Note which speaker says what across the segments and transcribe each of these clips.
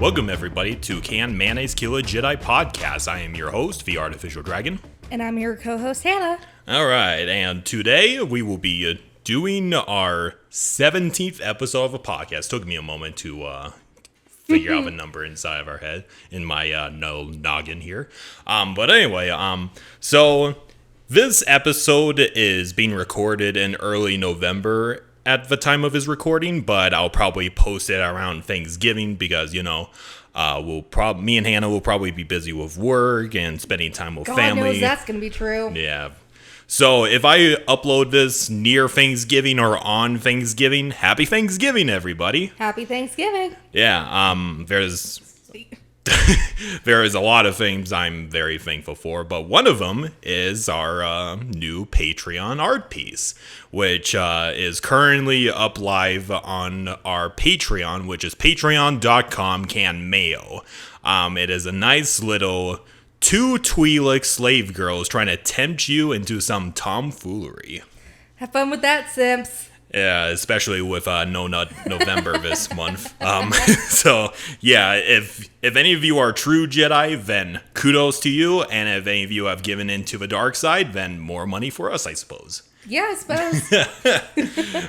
Speaker 1: Welcome, everybody, to Can Mayonnaise Kill a Jedi podcast. I am your host, the Artificial Dragon.
Speaker 2: And I'm your co-host, Hannah.
Speaker 1: All right, and today we will be doing our 17th episode of a podcast. Took me a moment to figure out the number inside of our head, in my noggin here. But anyway, so this episode is being recorded in early November at the time of his recording, but I'll probably post it around Thanksgiving because, me and Hannah will probably be busy with work and spending time with family.
Speaker 2: God knows that's going to be true.
Speaker 1: Yeah. So if I upload this near Thanksgiving or on Thanksgiving, happy Thanksgiving, everybody.
Speaker 2: Happy Thanksgiving.
Speaker 1: Yeah, there is a lot of things I'm very thankful for, but one of them is our new Patreon art piece, which is currently up live on our Patreon, which is patreon.com/canmayo. It is a nice little two Twi'lek slave girls trying to tempt you into some tomfoolery.
Speaker 2: Have fun with that, Simps.
Speaker 1: Yeah, especially with No Nut November this month. So, yeah, if any of you are true Jedi, then kudos to you. And if any of you have given in to the dark side, then more money for us, I suppose.
Speaker 2: Yeah, I suppose.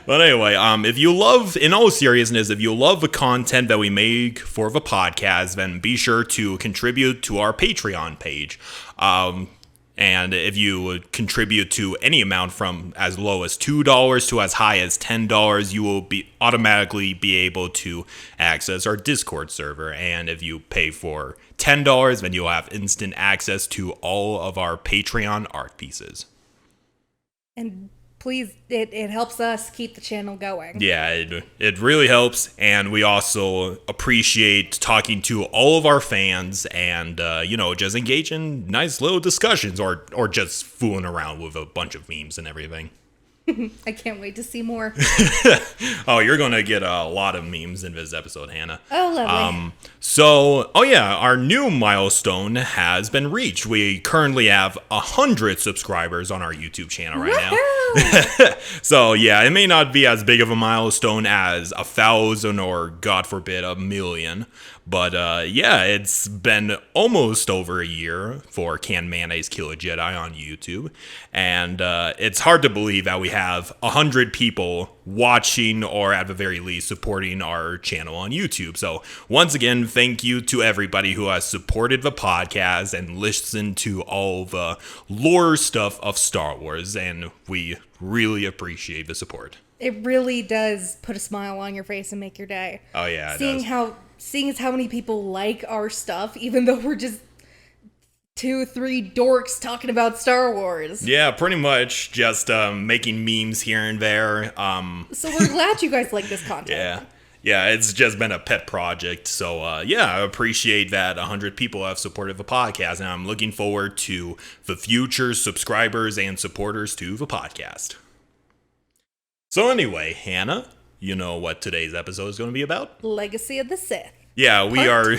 Speaker 1: But anyway, if you love, in all seriousness, if you love the content that we make for the podcast, then be sure to contribute to our Patreon page. And if you would contribute to any amount from as low as $2 to as high as $10, you will automatically be able to access our Discord server. And if you pay for $10, then you'll have instant access to all of our Patreon art pieces.
Speaker 2: And please, it helps us keep the channel going.
Speaker 1: Yeah, it really helps, and we also appreciate talking to all of our fans and, just engage in nice little discussions or just fooling around with a bunch of memes and everything.
Speaker 2: I can't wait to see more.
Speaker 1: Oh, you're going to get a lot of memes in this episode, Hannah.
Speaker 2: Oh, lovely.
Speaker 1: Our new milestone has been reached. We currently have 100 subscribers on our YouTube channel right now. So, yeah, it may not be as big of a milestone as 1,000 or, God forbid, 1,000,000. But, it's been almost over a year for Can Mayonnaise Kill a Jedi on YouTube. And it's hard to believe that we have 100 people watching or at the very least supporting our channel on YouTube. So once again, thank you to everybody who has supported the podcast and listened to all the lore stuff of Star Wars. And we really appreciate the support.
Speaker 2: It really does put a smile on your face and make your day.
Speaker 1: Oh, yeah, it
Speaker 2: Seeing
Speaker 1: does.
Speaker 2: Seeing as how many people like our stuff, even though we're just 2-3 dorks talking about Star Wars.
Speaker 1: Yeah, pretty much just making memes here and there.
Speaker 2: So we're glad you guys like this content.
Speaker 1: Yeah, it's just been a pet project. So, I appreciate that 100 people have supported the podcast, and I'm looking forward to the future subscribers and supporters to the podcast. So anyway, Hannah, you know what today's episode is going to be about?
Speaker 2: Legacy of the Sith.
Speaker 1: Yeah, we are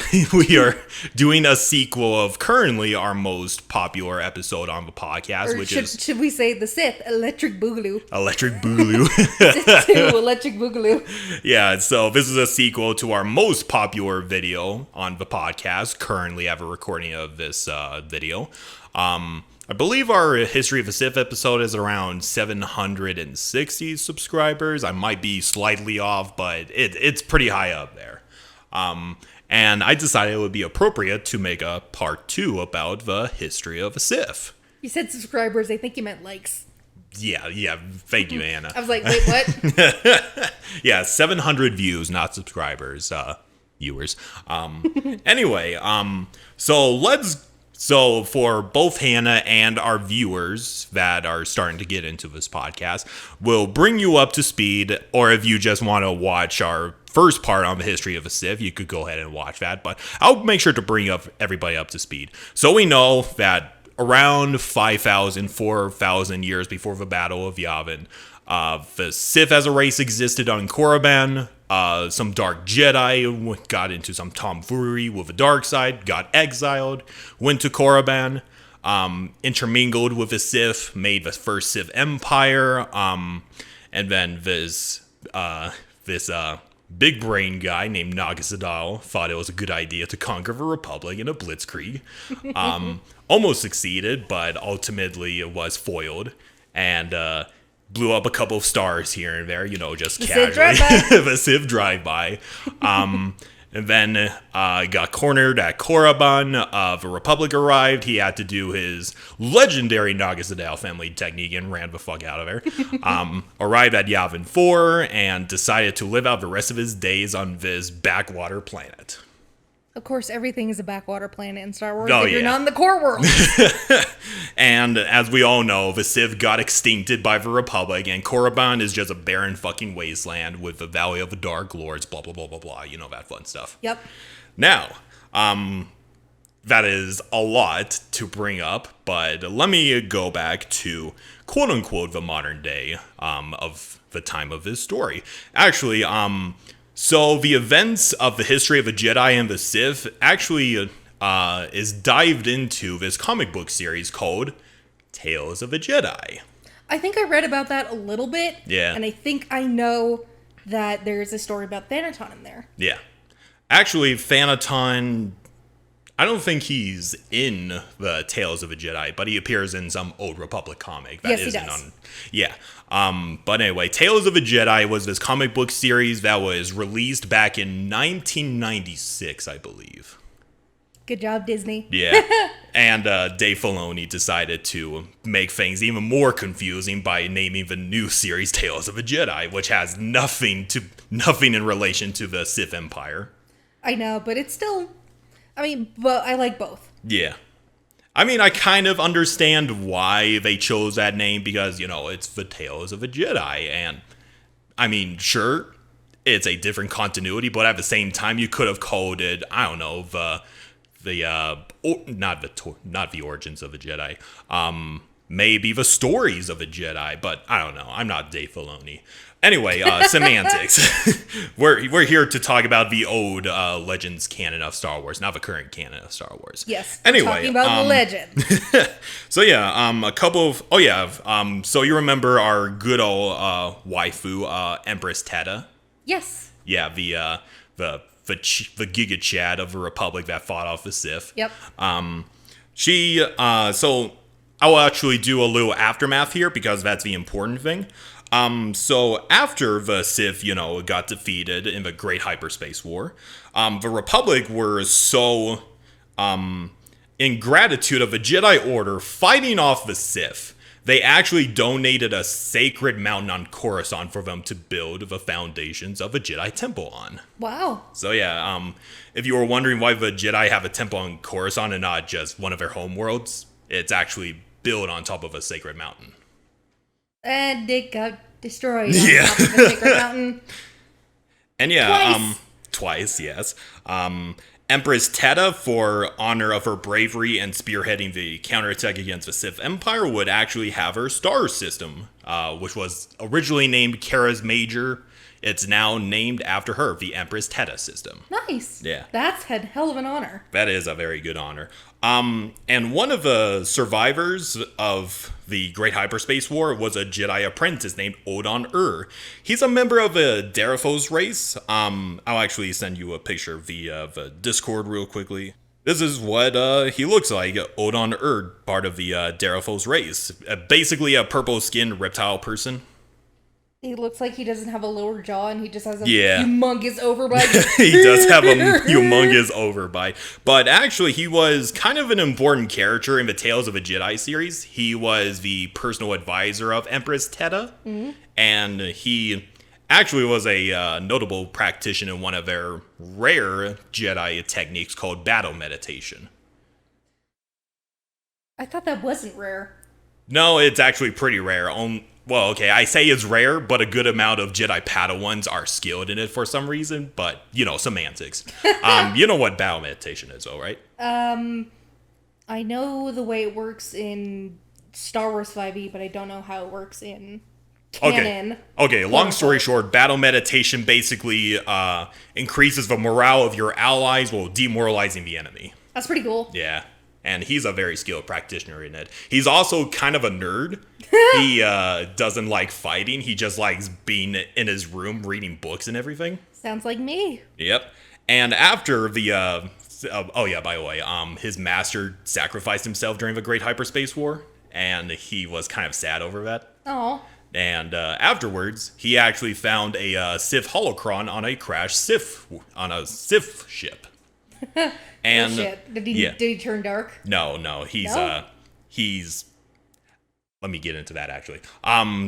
Speaker 1: doing a sequel of currently our most popular episode on the podcast,
Speaker 2: Or should we say the Sith? Electric Boogaloo.
Speaker 1: Electric Boogaloo.
Speaker 2: Sith 2, Electric Boogaloo.
Speaker 1: Yeah, so this is a sequel to our most popular video on the podcast. Currently have a recording of this video. I believe our History of the Sith episode is around 760 subscribers. I might be slightly off, but it's pretty high up there. And I decided it would be appropriate to make a part 2 about the history of the Sith.
Speaker 2: You said subscribers. I think you meant likes.
Speaker 1: Yeah. Thank you, Anna.
Speaker 2: I was like, wait, what?
Speaker 1: Yeah, 700 views, not subscribers, viewers. Anyway, So for both Hannah and our viewers that are starting to get into this podcast, we'll bring you up to speed, or if you just want to watch our first part on the history of the Sith, you could go ahead and watch that, but I'll make sure to bring everybody up to speed. So we know that around 4,000 years before the Battle of Yavin, the Sith as a race existed on Korriban. Some dark Jedi got into some tomfoolery with the dark side, got exiled, went to Korriban, intermingled with the Sith, made the first Sith Empire, and then this big brain guy named Nagasadal thought it was a good idea to conquer the Republic in a blitzkrieg. Almost succeeded, but ultimately it was foiled and blew up a couple of stars here and there, just casually. The Civ drive-by. And then got cornered at Korriban. The Republic arrived. He had to do his legendary Nagasadal family technique and ran the fuck out of there. Arrived at Yavin 4 and decided to live out the rest of his days on this backwater planet.
Speaker 2: Of course, everything is a backwater planet in Star Wars
Speaker 1: Oh,
Speaker 2: if you're
Speaker 1: yeah.
Speaker 2: not in the core world.
Speaker 1: And as we all know, the Civ got extincted by the Republic, and Korriban is just a barren fucking wasteland with the Valley of the Dark Lords, blah, blah, blah, blah, blah. You know that fun stuff.
Speaker 2: Yep.
Speaker 1: Now, that is a lot to bring up, but let me go back to quote-unquote the modern day of the time of this story. Actually, so the events of the history of the Jedi and the Sith actually is dived into this comic book series called Tales of the Jedi.
Speaker 2: I think I read about that a little bit.
Speaker 1: Yeah.
Speaker 2: And I think I know that there's a story about Thanaton in there.
Speaker 1: Yeah. Actually, Thanaton, I don't think he's in the Tales of a Jedi, but he appears in some Old Republic comic.
Speaker 2: Yes, he does.
Speaker 1: Yeah. But anyway, Tales of a Jedi was this comic book series that was released back in 1996, I believe.
Speaker 2: Good job, Disney.
Speaker 1: Yeah. And Dave Filoni decided to make things even more confusing by naming the new series Tales of a Jedi, which has nothing in relation to the Sith Empire.
Speaker 2: I know, but it's still... but I like both.
Speaker 1: Yeah. I kind of understand why they chose that name because, it's the Tales of a Jedi. And, sure, it's a different continuity, but at the same time, you could have called it, I don't know, not the origins of a Jedi. Maybe the stories of a Jedi, but I don't know. I'm not Dave Filoni. Anyway, semantics. We're here to talk about the old Legends canon of Star Wars, not the current canon of Star Wars.
Speaker 2: Yes.
Speaker 1: Anyway,
Speaker 2: talking about the legend.
Speaker 1: So yeah, a couple of so you remember our good old waifu, Empress Teta?
Speaker 2: Yes.
Speaker 1: Yeah, the Giga Chad of the Republic that fought off the Sith.
Speaker 2: Yep.
Speaker 1: So I will actually do a little aftermath here because that's the important thing. So after the Sith, got defeated in the Great Hyperspace War, the Republic were so, in gratitude of the Jedi Order fighting off the Sith, they actually donated a sacred mountain on Coruscant for them to build the foundations of a Jedi temple on.
Speaker 2: Wow.
Speaker 1: So yeah, if you were wondering why the Jedi have a temple on Coruscant and not just one of their home worlds, it's actually built on top of a sacred mountain.
Speaker 2: And it got destroyed on top of the sacred mountain.
Speaker 1: And yeah, twice, yes. Empress Teta, for honor of her bravery and spearheading the counterattack against the Sith Empire, would actually have her star system, which was originally named Kara's Major. It's now named after her, the Empress Teta system.
Speaker 2: Nice.
Speaker 1: Yeah.
Speaker 2: That's a hell of an honor.
Speaker 1: That is a very good honor. And one of the survivors of the Great Hyperspace War was a Jedi apprentice named Odon. He's a member of the Darathos race. I'll actually send you a picture via the Discord real quickly. This is what he looks like, Odon, part of the Darathos race. Basically a purple-skinned reptile person.
Speaker 2: He looks like he doesn't have a lower jaw and he just has a
Speaker 1: Yeah.
Speaker 2: humongous overbite.
Speaker 1: He does have a humongous overbite. But actually, he was kind of an important character in the Tales of a Jedi series. He was the personal advisor of Empress Teta. Mm-hmm. And he actually was a notable practitioner in one of their rare Jedi techniques called battle meditation.
Speaker 2: I thought that wasn't rare.
Speaker 1: No, it's actually pretty rare. Well, okay, I say it's rare, but a good amount of Jedi Padawans are skilled in it for some reason, but, semantics. You know what battle meditation is, though, right?
Speaker 2: I know the way it works in Star Wars 5e, but I don't know how it works in canon.
Speaker 1: Okay, long story short, battle meditation basically increases the morale of your allies while demoralizing the enemy.
Speaker 2: That's pretty cool.
Speaker 1: Yeah. And he's a very skilled practitioner in it. He's also kind of a nerd. He doesn't like fighting. He just likes being in his room reading books and everything.
Speaker 2: Sounds like me.
Speaker 1: Yep. And after the oh yeah, by the way, his master sacrificed himself during the Great Hyperspace War, and he was kind of sad over that.
Speaker 2: Oh.
Speaker 1: And afterwards, he actually found a Sith holocron on a crashed Sith ship. And
Speaker 2: oh shit! Did he turn dark?
Speaker 1: No, he's. Let me get into that actually.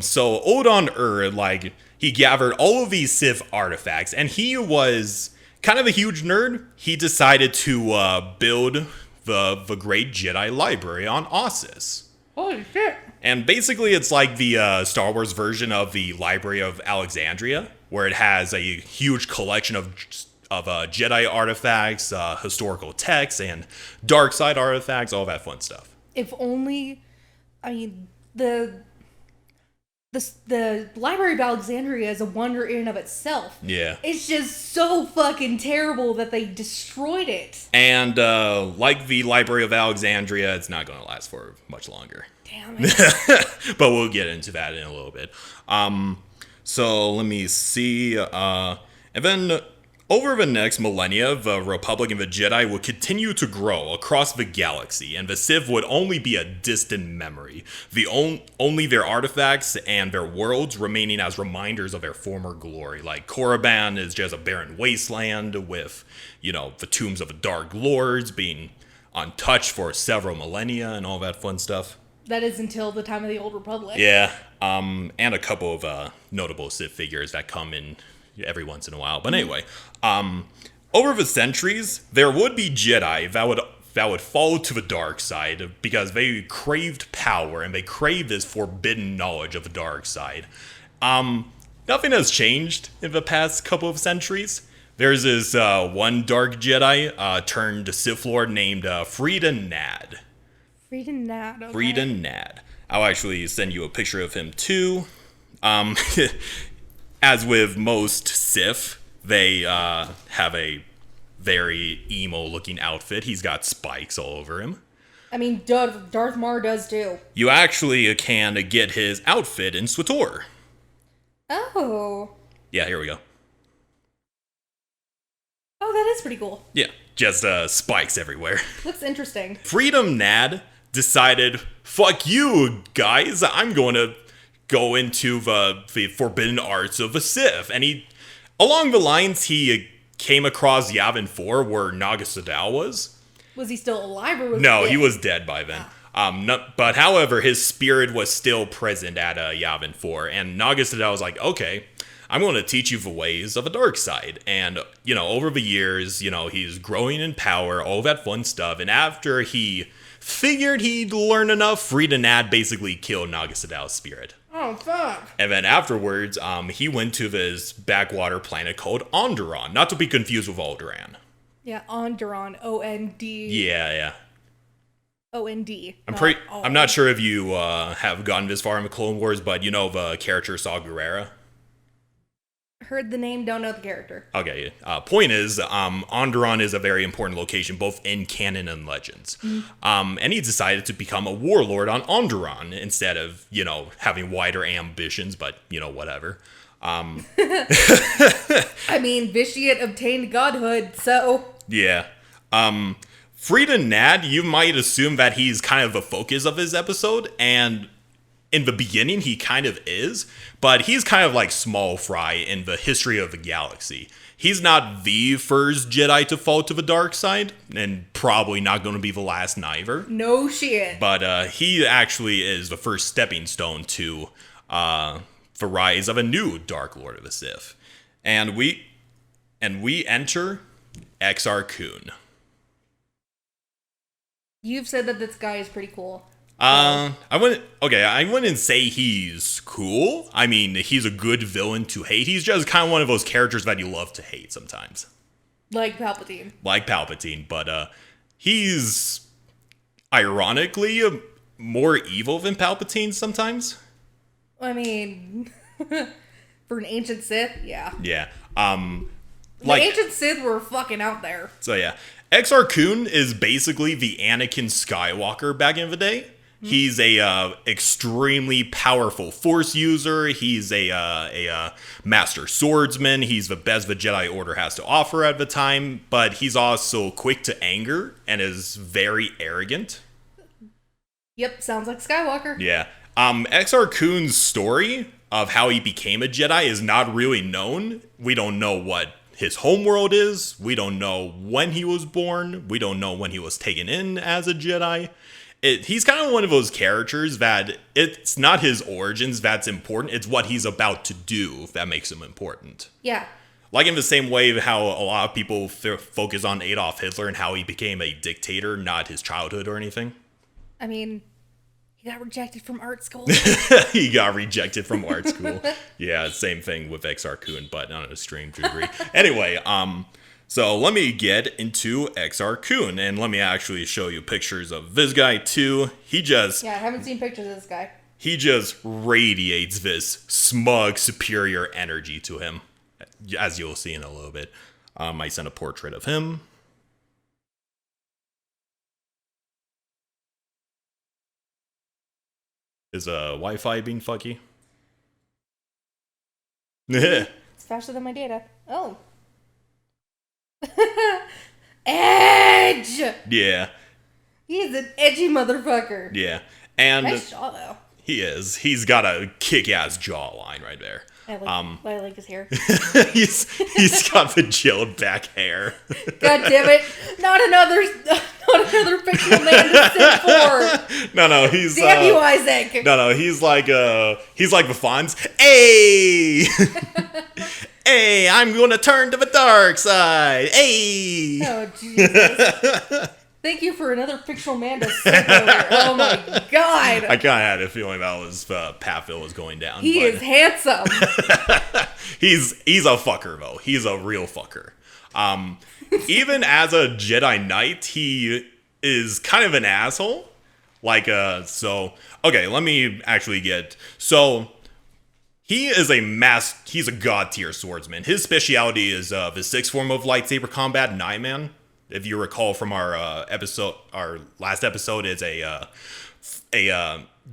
Speaker 1: So Old-on-Ur, like, he gathered all of these Sith artifacts, and he was kind of a huge nerd. He decided to build the Great Jedi Library on Ossus.
Speaker 2: Holy shit!
Speaker 1: And basically, it's like the Star Wars version of the Library of Alexandria, where it has a huge collection of Jedi artifacts, historical texts, and dark side artifacts, all that fun stuff.
Speaker 2: If only, I mean, the Library of Alexandria is a wonder in and of itself.
Speaker 1: Yeah.
Speaker 2: It's just so fucking terrible that they destroyed it.
Speaker 1: And like the Library of Alexandria, it's not going to last for much longer.
Speaker 2: Damn it.
Speaker 1: But we'll get into that in a little bit. So let me see. And then over the next millennia, the Republic and the Jedi would continue to grow across the galaxy, and the Sith would only be a distant memory. Only their artifacts and their worlds remaining as reminders of their former glory. Like Korriban is just a barren wasteland with, the tombs of the Dark Lords being untouched for several millennia and all that fun stuff.
Speaker 2: That is until the time of the Old Republic.
Speaker 1: Yeah, and a couple of notable Sith figures that come in every once in a while. But anyway, over the centuries, there would be Jedi that would fall to the dark side because they craved power and they craved this forbidden knowledge of the dark side. Nothing has changed in the past couple of centuries. There's this one dark Jedi turned Sith Lord named Frida Nad.
Speaker 2: Frida Nad, okay.
Speaker 1: Frida Nad. I'll actually send you a picture of him too. As with most Sith, they have a very emo-looking outfit. He's got spikes all over him.
Speaker 2: I mean, Darth Maul does too.
Speaker 1: You actually can get his outfit in SWTOR.
Speaker 2: Oh.
Speaker 1: Yeah, here we go.
Speaker 2: Oh, that is pretty cool.
Speaker 1: Yeah, just spikes everywhere.
Speaker 2: Looks interesting.
Speaker 1: Freedom Nad decided, fuck you, guys. I'm going to go into the forbidden arts of the Sith. And along the lines, he came across Yavin 4, where Naga Sadow was.
Speaker 2: Was he still alive or was
Speaker 1: No,
Speaker 2: he
Speaker 1: he was dead by then. But however, his spirit was still present at Yavin 4. And Naga Sadow was like, okay, I'm going to teach you the ways of the dark side. And, over the years, he's growing in power, all that fun stuff. And after he figured he'd learn enough, Frida Nad basically killed Naga Sadow's spirit.
Speaker 2: Oh, fuck.
Speaker 1: And then afterwards, he went to this backwater planet called Onderon. Not to be confused with Alderaan.
Speaker 2: Yeah, Onderon. O-N-D.
Speaker 1: Yeah.
Speaker 2: O-N-D.
Speaker 1: I'm not sure if you have gotten this far in the Clone Wars, but you know the character Saw Gerrera?
Speaker 2: Heard the name, don't know the character.
Speaker 1: Okay, point is, Onderon is a very important location, both in canon and legends. And he decided to become a warlord on Onderon instead of, having wider ambitions, but, whatever.
Speaker 2: I mean, Vitiate obtained godhood, so...
Speaker 1: Yeah. Frida Nad, you might assume that he's kind of the focus of his episode, and in the beginning, he kind of is, but he's kind of like small fry in the history of the galaxy. He's not the first Jedi to fall to the dark side, and probably not going to be the last neither.
Speaker 2: No shit.
Speaker 1: But he actually is the first stepping stone to the rise of a new Dark Lord of the Sith. And we enter Exar Kun.
Speaker 2: You've said that this guy is pretty cool.
Speaker 1: I wouldn't say he's cool. I mean, he's a good villain to hate. He's just kind of one of those characters that you love to hate sometimes.
Speaker 2: Like Palpatine. But
Speaker 1: he's ironically more evil than Palpatine sometimes.
Speaker 2: I mean, for an ancient Sith, yeah.
Speaker 1: Yeah.
Speaker 2: The ancient Sith were fucking out there.
Speaker 1: So yeah. Exar Kun is basically the Anakin Skywalker back in the day. He's a extremely powerful Force user. He's a master swordsman. He's the best the Jedi Order has to offer at the time, but he's also quick to anger and is very arrogant.
Speaker 2: Yep, sounds like Skywalker.
Speaker 1: Yeah. Exar Kun's story of how he became a Jedi is not really known. We don't know what his homeworld is. We don't know when he was born. We don't know when he was taken in as a Jedi. He's kind of one of those characters that it's not his origins that's important. It's what he's about to do that makes him important.
Speaker 2: Yeah.
Speaker 1: Like in the same way how a lot of people focus on Adolf Hitler and how he became a dictator, not his childhood or anything.
Speaker 2: I mean, he got rejected from art school.
Speaker 1: He got rejected from art school. Yeah, same thing with Exar Kun, but not an extreme degree. Anyway, so let me get into Exar Kun, and let me actually show you pictures of this guy too.
Speaker 2: Yeah, I haven't seen pictures of this guy.
Speaker 1: He just radiates this smug, superior energy to him, as you'll see in a little bit. I sent a portrait of him. Is Wi-Fi being fucky?
Speaker 2: It's faster than my data. Oh. Edge!
Speaker 1: Yeah.
Speaker 2: He's an edgy motherfucker.
Speaker 1: Yeah. And
Speaker 2: Nice jaw, though.
Speaker 1: he is. He's got a kick-ass jawline right there.
Speaker 2: I like his hair.
Speaker 1: he's got the gelled back hair.
Speaker 2: God damn it! Not another fictional man to sit for.
Speaker 1: No, he's
Speaker 2: Damn you, Isaac.
Speaker 1: No, he's like the Fonz. Hey, hey, I'm gonna turn to the dark side. Hey.
Speaker 2: Oh Jesus! Thank you for another fictional man to sit over. Oh my God!
Speaker 1: I kind of had a feeling that was the path Phil was going down.
Speaker 2: He is handsome.
Speaker 1: He's a fucker though. He's a real fucker. Even as a Jedi Knight, he is kind of an asshole. Okay, let me actually he's a god tier swordsman. His specialty is the sixth form of lightsaber combat, Nightman. If you recall from our last episode, is a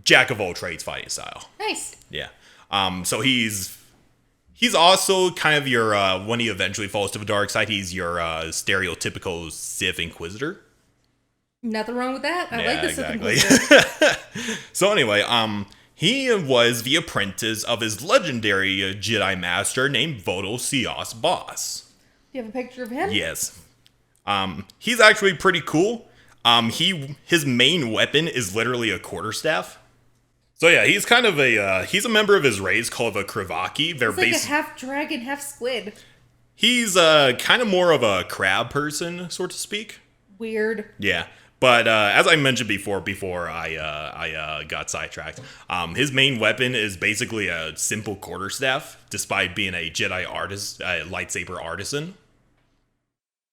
Speaker 1: jack of all trades fighting style.
Speaker 2: Nice.
Speaker 1: Yeah. So he's also kind of your when he eventually falls to the dark side, he's your stereotypical Sith Inquisitor.
Speaker 2: Nothing wrong with that. I like the Sith
Speaker 1: exactly.
Speaker 2: Inquisitor.
Speaker 1: So anyway, he was the apprentice of his legendary Jedi master named Vodal Sios Boss.
Speaker 2: Do you have a picture of him?
Speaker 1: Yes. He's actually pretty cool. His main weapon is literally a quarterstaff. So yeah, he's kind of he's a member of his race called the Krivaki. They're
Speaker 2: like a half dragon, half squid.
Speaker 1: He's kind of more of a crab person, so to speak.
Speaker 2: Weird.
Speaker 1: Yeah. But as I mentioned before I got sidetracked, his main weapon is basically a simple quarterstaff, despite being a Jedi lightsaber artisan.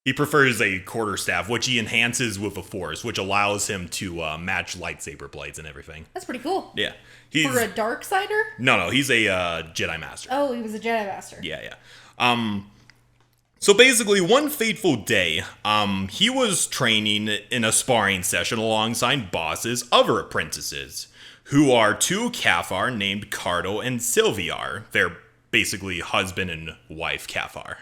Speaker 1: He prefers a quarterstaff, which he enhances with a force, which allows him to match lightsaber blades and everything.
Speaker 2: That's pretty cool.
Speaker 1: Yeah.
Speaker 2: For a Darksider?
Speaker 1: No, he's a Jedi Master.
Speaker 2: Oh, he was a Jedi Master.
Speaker 1: Yeah. So basically, one fateful day, he was training in a sparring session alongside Boss's other apprentices, who are two Cathar named Cardo and Sylviar. They're basically husband and wife Cathar.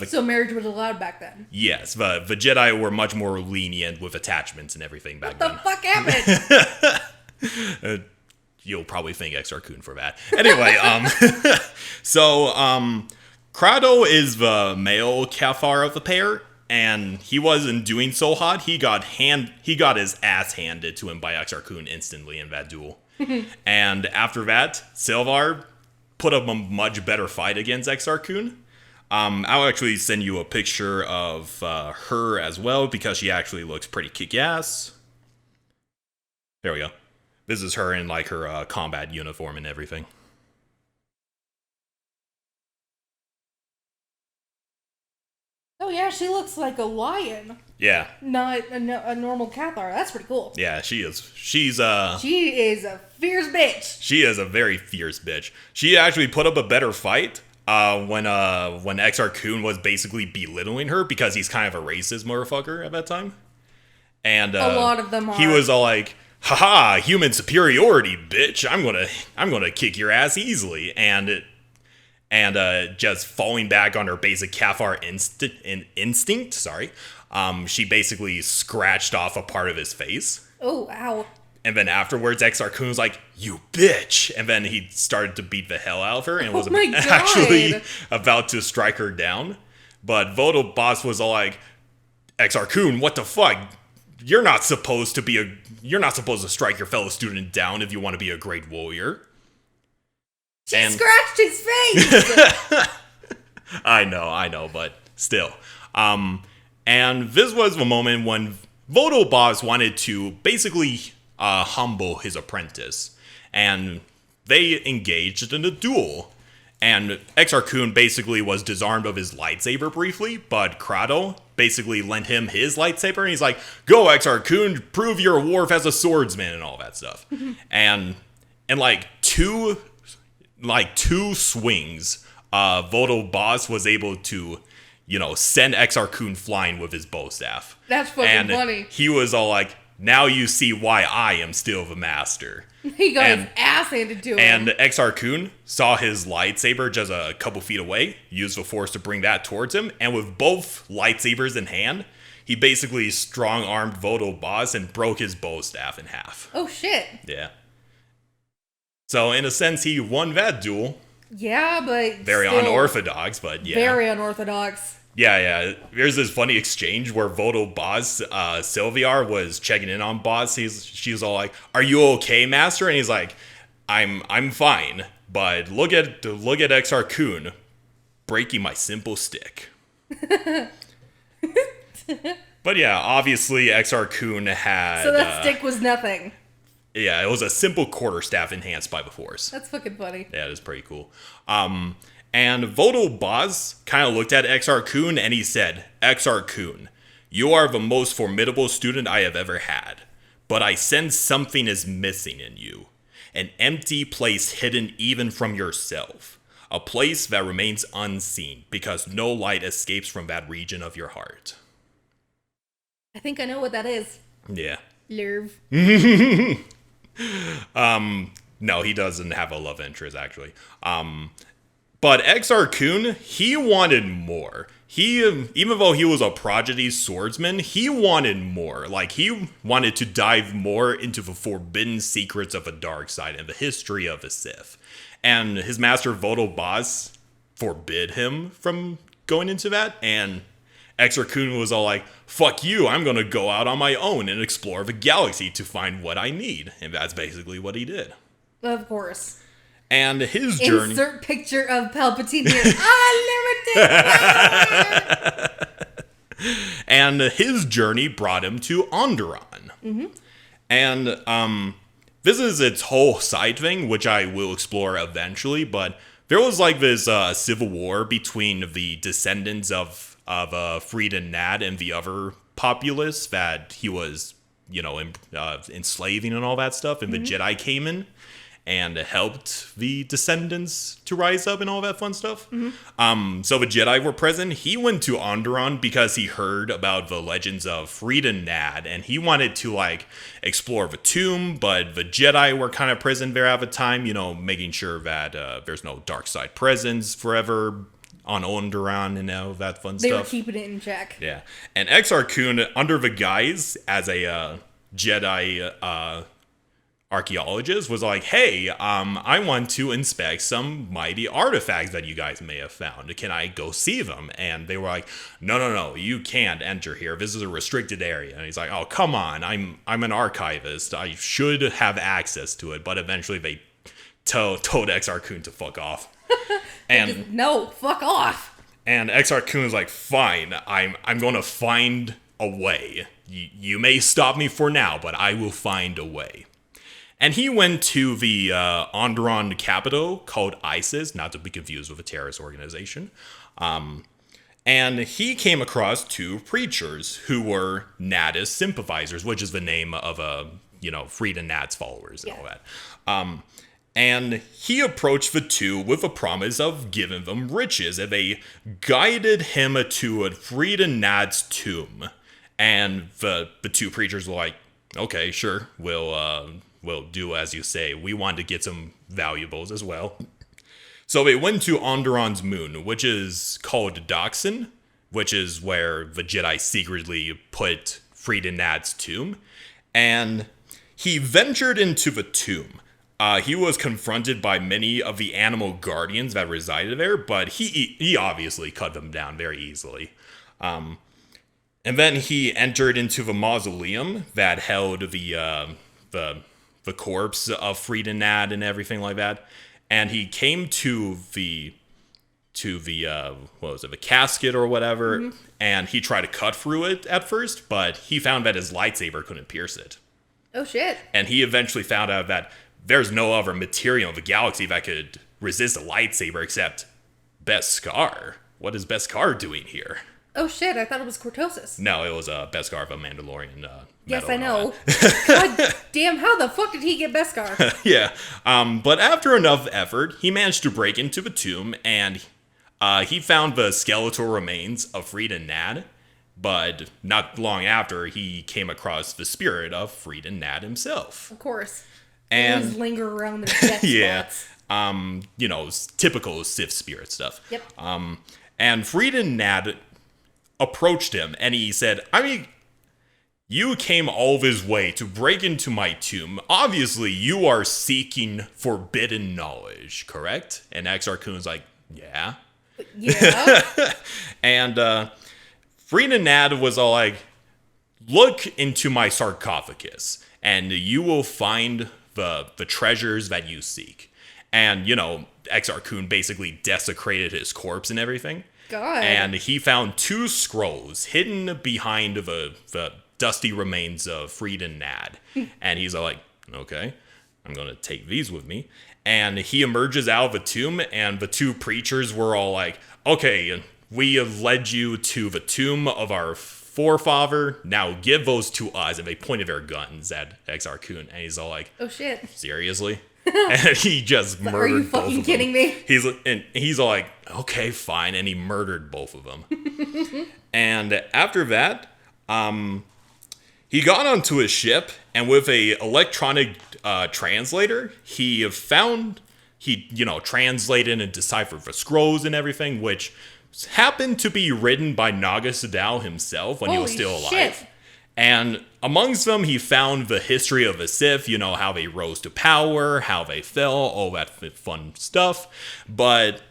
Speaker 1: So
Speaker 2: marriage was allowed back then.
Speaker 1: Yes, the Jedi were much more lenient with attachments and everything back then.
Speaker 2: What the fuck happened?
Speaker 1: You'll probably thank Exar Kun for that. Anyway, Crado is the male Cathar of the pair, and he wasn't doing so hot. He got his ass handed to him by Exar Kun instantly in that duel. And after that, Sylvar put up a much better fight against Exar Kun. I'll actually send you a picture of her as well, because she actually looks pretty kick-ass. There we go. This is her in like her combat uniform and everything.
Speaker 2: Oh yeah, she looks like a lion.
Speaker 1: Yeah.
Speaker 2: Not a normal Cathar. That's pretty cool.
Speaker 1: Yeah, she is.
Speaker 2: She is a fierce bitch.
Speaker 1: She is a very fierce bitch. She actually put up a better fight when Exar Kun was basically belittling her because he's kind of a racist motherfucker at that time. And
Speaker 2: a lot of them are.
Speaker 1: He was all like, haha, human superiority, bitch. I'm gonna kick your ass easily. And just falling back on her basic Cathar instinct, sorry, she basically scratched off a part of his face.
Speaker 2: Oh, ow.
Speaker 1: And then afterwards, Exar Kun was like, "You bitch!" And then he started to beat the hell out of her and was actually about to strike her down. But Voto Boss was all like, "Exar Kun, what the fuck? You're not supposed to strike your fellow student down if you want to be a great warrior."
Speaker 2: She scratched his face!
Speaker 1: I know, but still. And this was the moment when Voto Boss wanted to basically humble his apprentice. And they engaged in a duel. And Exar Kun basically was disarmed of his lightsaber briefly, but Crado basically lent him his lightsaber, and he's like, "Go, Exar Kun, prove your worth as a swordsman," and all that stuff. And in two swings, Voto Boss was able to, send Exar Kun flying with his bow staff.
Speaker 2: That's fucking funny.
Speaker 1: He was all like, "Now you see why I am still the master."
Speaker 2: He got his ass handed to him.
Speaker 1: And Exar Kun saw his lightsaber just a couple feet away, used the force to bring that towards him, and with both lightsabers in hand, he basically strong-armed Voto Boss and broke his bow staff in half.
Speaker 2: Oh, shit.
Speaker 1: Yeah. So, in a sense, he won that duel.
Speaker 2: Yeah, but
Speaker 1: very unorthodox, but yeah.
Speaker 2: Very unorthodox.
Speaker 1: Yeah. There's this funny exchange where Voto Boss, Sylviar was checking in on Boss. She was all like, "Are you okay, Master?" And he's like, I'm fine, but look at Exar Kun breaking my simple stick." But yeah, obviously Exar Kun had...
Speaker 2: So that stick was nothing.
Speaker 1: Yeah, it was a simple quarterstaff enhanced by the Force.
Speaker 2: That's fucking funny.
Speaker 1: Yeah, it is pretty cool. And Voto Boss kind of looked at Exar Kun and he said, "Exar Kun, you are the most formidable student I have ever had, but I sense something is missing in you. An empty place hidden even from yourself. A place that remains unseen because no light escapes from that region of your heart."
Speaker 2: I think I know what that is.
Speaker 1: Yeah.
Speaker 2: Lerv.
Speaker 1: No, he doesn't have a love interest, actually. But Exar Kun, he wanted more. Even though he was a prodigy swordsman, he wanted more. He wanted to dive more into the forbidden secrets of the dark side and the history of the Sith. And his master Voto Boss forbid him from going into that, and Exar Kun was all like, "Fuck you, I'm gonna go out on my own and explore the galaxy to find what I need." And that's basically what he did.
Speaker 2: Of course.
Speaker 1: And his journey...
Speaker 2: Insert picture of Palpatine here. Unlimited power!
Speaker 1: And his journey brought him to Onderon. Mm-hmm. And this is its whole side thing, which I will explore eventually, but there was this civil war between the descendants of Freed Nad and the other populace that he was, enslaving and all that stuff, and the Jedi came in and helped the descendants to rise up and all that fun stuff. Mm-hmm. So the Jedi were present. He went to Onderon because he heard about the legends of Freed Nad, and he wanted to explore the tomb, but the Jedi were kind of present there at the time, making sure that there's no dark side presence forever on Onderon and all that fun stuff.
Speaker 2: They were keeping it in check.
Speaker 1: Yeah. And Exar Kun, under the guise as a Jedi archaeologist, was like, "Hey, I want to inspect some mighty artifacts that you guys may have found. Can I go see them?" And they were like, No, you can't enter here. This is a restricted area." And he's like, "Oh, come on. I'm an archivist. I should have access to it." But eventually they told Exar Kun to fuck off. And
Speaker 2: no, fuck off.
Speaker 1: And Exar Kun was like, "Fine, I'm going to find a way. You may stop me for now, but I will find a way." And he went to the Onderon capital called ISIS, not to be confused with a terrorist organization. And he came across two preachers who were Nadist sympathizers, which is the name of Freed Nad's followers and all that. And he approached the two with a promise of giving them riches, and they guided him to Freed Nad's tomb. And the two preachers were like, Okay, sure. We'll do as you say. We want to get some valuables as well. So they went to Onderon's moon, which is called Doxin, which is where the Jedi secretly put Frieden Nad's tomb. And he ventured into the tomb. He was confronted by many of the animal guardians that resided there, but he obviously cut them down very easily. And then he entered into the mausoleum that held the corpse of Frieden Nad and everything like that. And he came to the the casket or whatever, and he tried to cut through it at first, but he found that his lightsaber couldn't pierce it.
Speaker 2: Oh shit.
Speaker 1: And he eventually found out that there's no other material in the galaxy that could resist a lightsaber except Beskar. What is Beskar doing here?
Speaker 2: Oh shit, I thought it was cortosis.
Speaker 1: No, it was Beskar of a Mandalorian.
Speaker 2: Yes, I know. God damn, how the fuck did he get Beskar?
Speaker 1: Yeah. But after enough effort, he managed to break into the tomb, and he found the skeletal remains of Frieden Nad. But not long after, he came across the spirit of Frieden Nad himself.
Speaker 2: Of course.
Speaker 1: And
Speaker 2: always linger around their death
Speaker 1: yeah,
Speaker 2: spots.
Speaker 1: typical Sith spirit stuff.
Speaker 2: Yep.
Speaker 1: And Frieden Nad approached him, and he said, I mean, you came all this way to break into my tomb. Obviously, you are seeking forbidden knowledge, correct? And Exar Kun's like, yeah.
Speaker 2: Yeah.
Speaker 1: And Frieden Nad was all like, look into my sarcophagus, and you will find the treasures that you seek. And, Exar Kun basically desecrated his corpse and everything.
Speaker 2: God.
Speaker 1: And he found 2 scrolls hidden behind the dusty remains of Frieden Nad. And he's like, okay, I'm going to take these with me. And he emerges out of the tomb, and the 2 preachers were all like, okay, we have led you to the tomb of our forefather. Now give those to us. And they pointed their guns at Exar Kun. And he's all like,
Speaker 2: oh shit.
Speaker 1: Seriously? And he just murdered
Speaker 2: Are you
Speaker 1: both of them.
Speaker 2: fucking kidding me?
Speaker 1: He's all like, okay, fine. And he murdered both of them. And after that, he got onto his ship, and with a electronic translator, he translated and deciphered the scrolls and everything, which happened to be written by Naga Sadao himself when he was still alive.
Speaker 2: Shit.
Speaker 1: And amongst them, he found the history of the Sith, how they rose to power, how they fell, all that fun stuff. But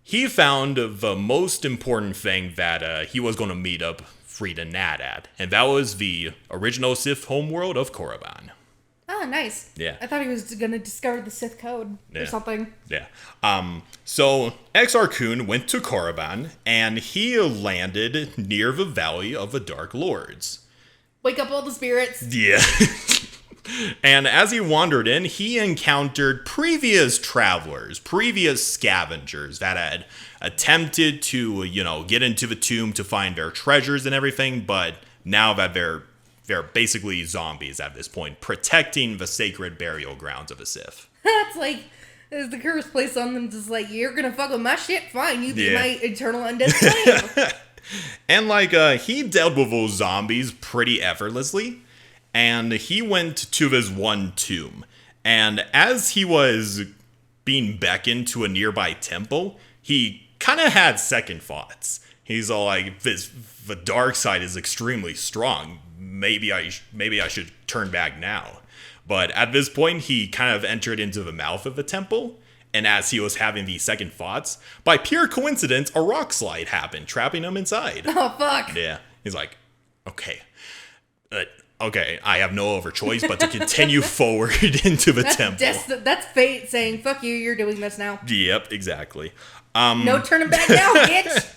Speaker 1: he found the most important thing that he was going to meet up Frieden Nad at, and that was the original Sith homeworld of Korriban.
Speaker 2: Oh, nice.
Speaker 1: Yeah.
Speaker 2: I thought he was going to discover the Sith code or something.
Speaker 1: Yeah. So Exar Kun went to Korriban, and he landed near the Valley of the Dark Lords.
Speaker 2: Wake up all the spirits.
Speaker 1: Yeah. And as he wandered in, he encountered previous travelers, previous scavengers that had attempted to, get into the tomb to find their treasures and everything, but now that they're basically zombies at this point, protecting the sacred burial grounds of the Sith.
Speaker 2: That's like, there's the curse placed on them, just like, you're gonna fuck with my shit? Fine, you be my eternal undead slave.
Speaker 1: And, he dealt with those zombies pretty effortlessly. And he went to this one tomb. And as he was being beckoned to a nearby temple, he kind of had second thoughts. He's all like, the dark side is extremely strong. Maybe I should turn back now. But at this point, he kind of entered into the mouth of the temple. And as he was having these second thoughts, by pure coincidence, a rock slide happened, trapping him inside.
Speaker 2: Oh, fuck.
Speaker 1: Yeah. He's like, okay. Okay, I have no other choice but to continue forward into the temple.
Speaker 2: That's fate saying, fuck you, you're doing this now.
Speaker 1: Yep, exactly.
Speaker 2: No turning back now, bitch!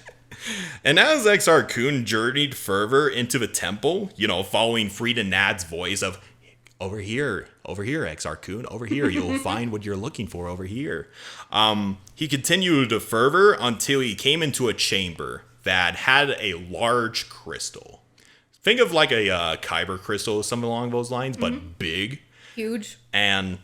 Speaker 1: And as Exar Kun journeyed further into the temple, following Frieden Nad's voice of, over here, Exar Kun, over here, you'll find what you're looking for over here. He continued further until he came into a chamber that had a large crystal. Think of like a Kyber crystal or something along those lines, but big.
Speaker 2: Huge.
Speaker 1: And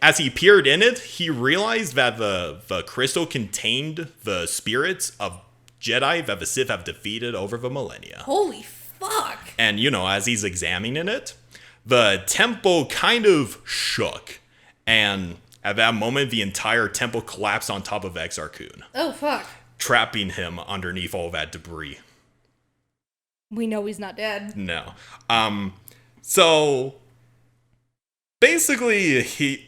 Speaker 1: as he peered in it, he realized that the crystal contained the spirits of Jedi that the Sith have defeated over the millennia.
Speaker 2: Holy fuck.
Speaker 1: And, as he's examining it, the temple kind of shook. And at that moment, the entire temple collapsed on top of Exar Kun,
Speaker 2: Oh, fuck.
Speaker 1: trapping him underneath all that debris.
Speaker 2: We know he's not dead.
Speaker 1: No. So basically he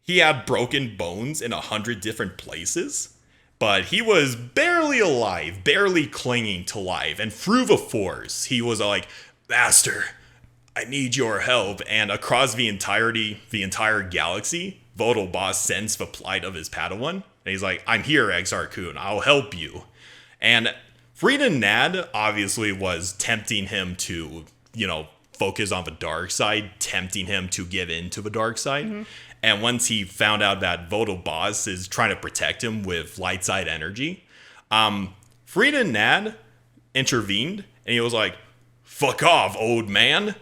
Speaker 1: had broken bones in 100 different places, but he was barely alive, barely clinging to life. And through the Force, he was like, Master, I need your help. And across the entire galaxy, Vodal Boss sensed the plight of his Padawan. And he's like, I'm here, Exar Kun. I'll help you. And Frida Nad obviously was tempting him to, focus on the dark side, tempting him to give in to the dark side. Mm-hmm. And once he found out that Vodal Boss is trying to protect him with light side energy, Frida Nad intervened, and he was like, fuck off, old man,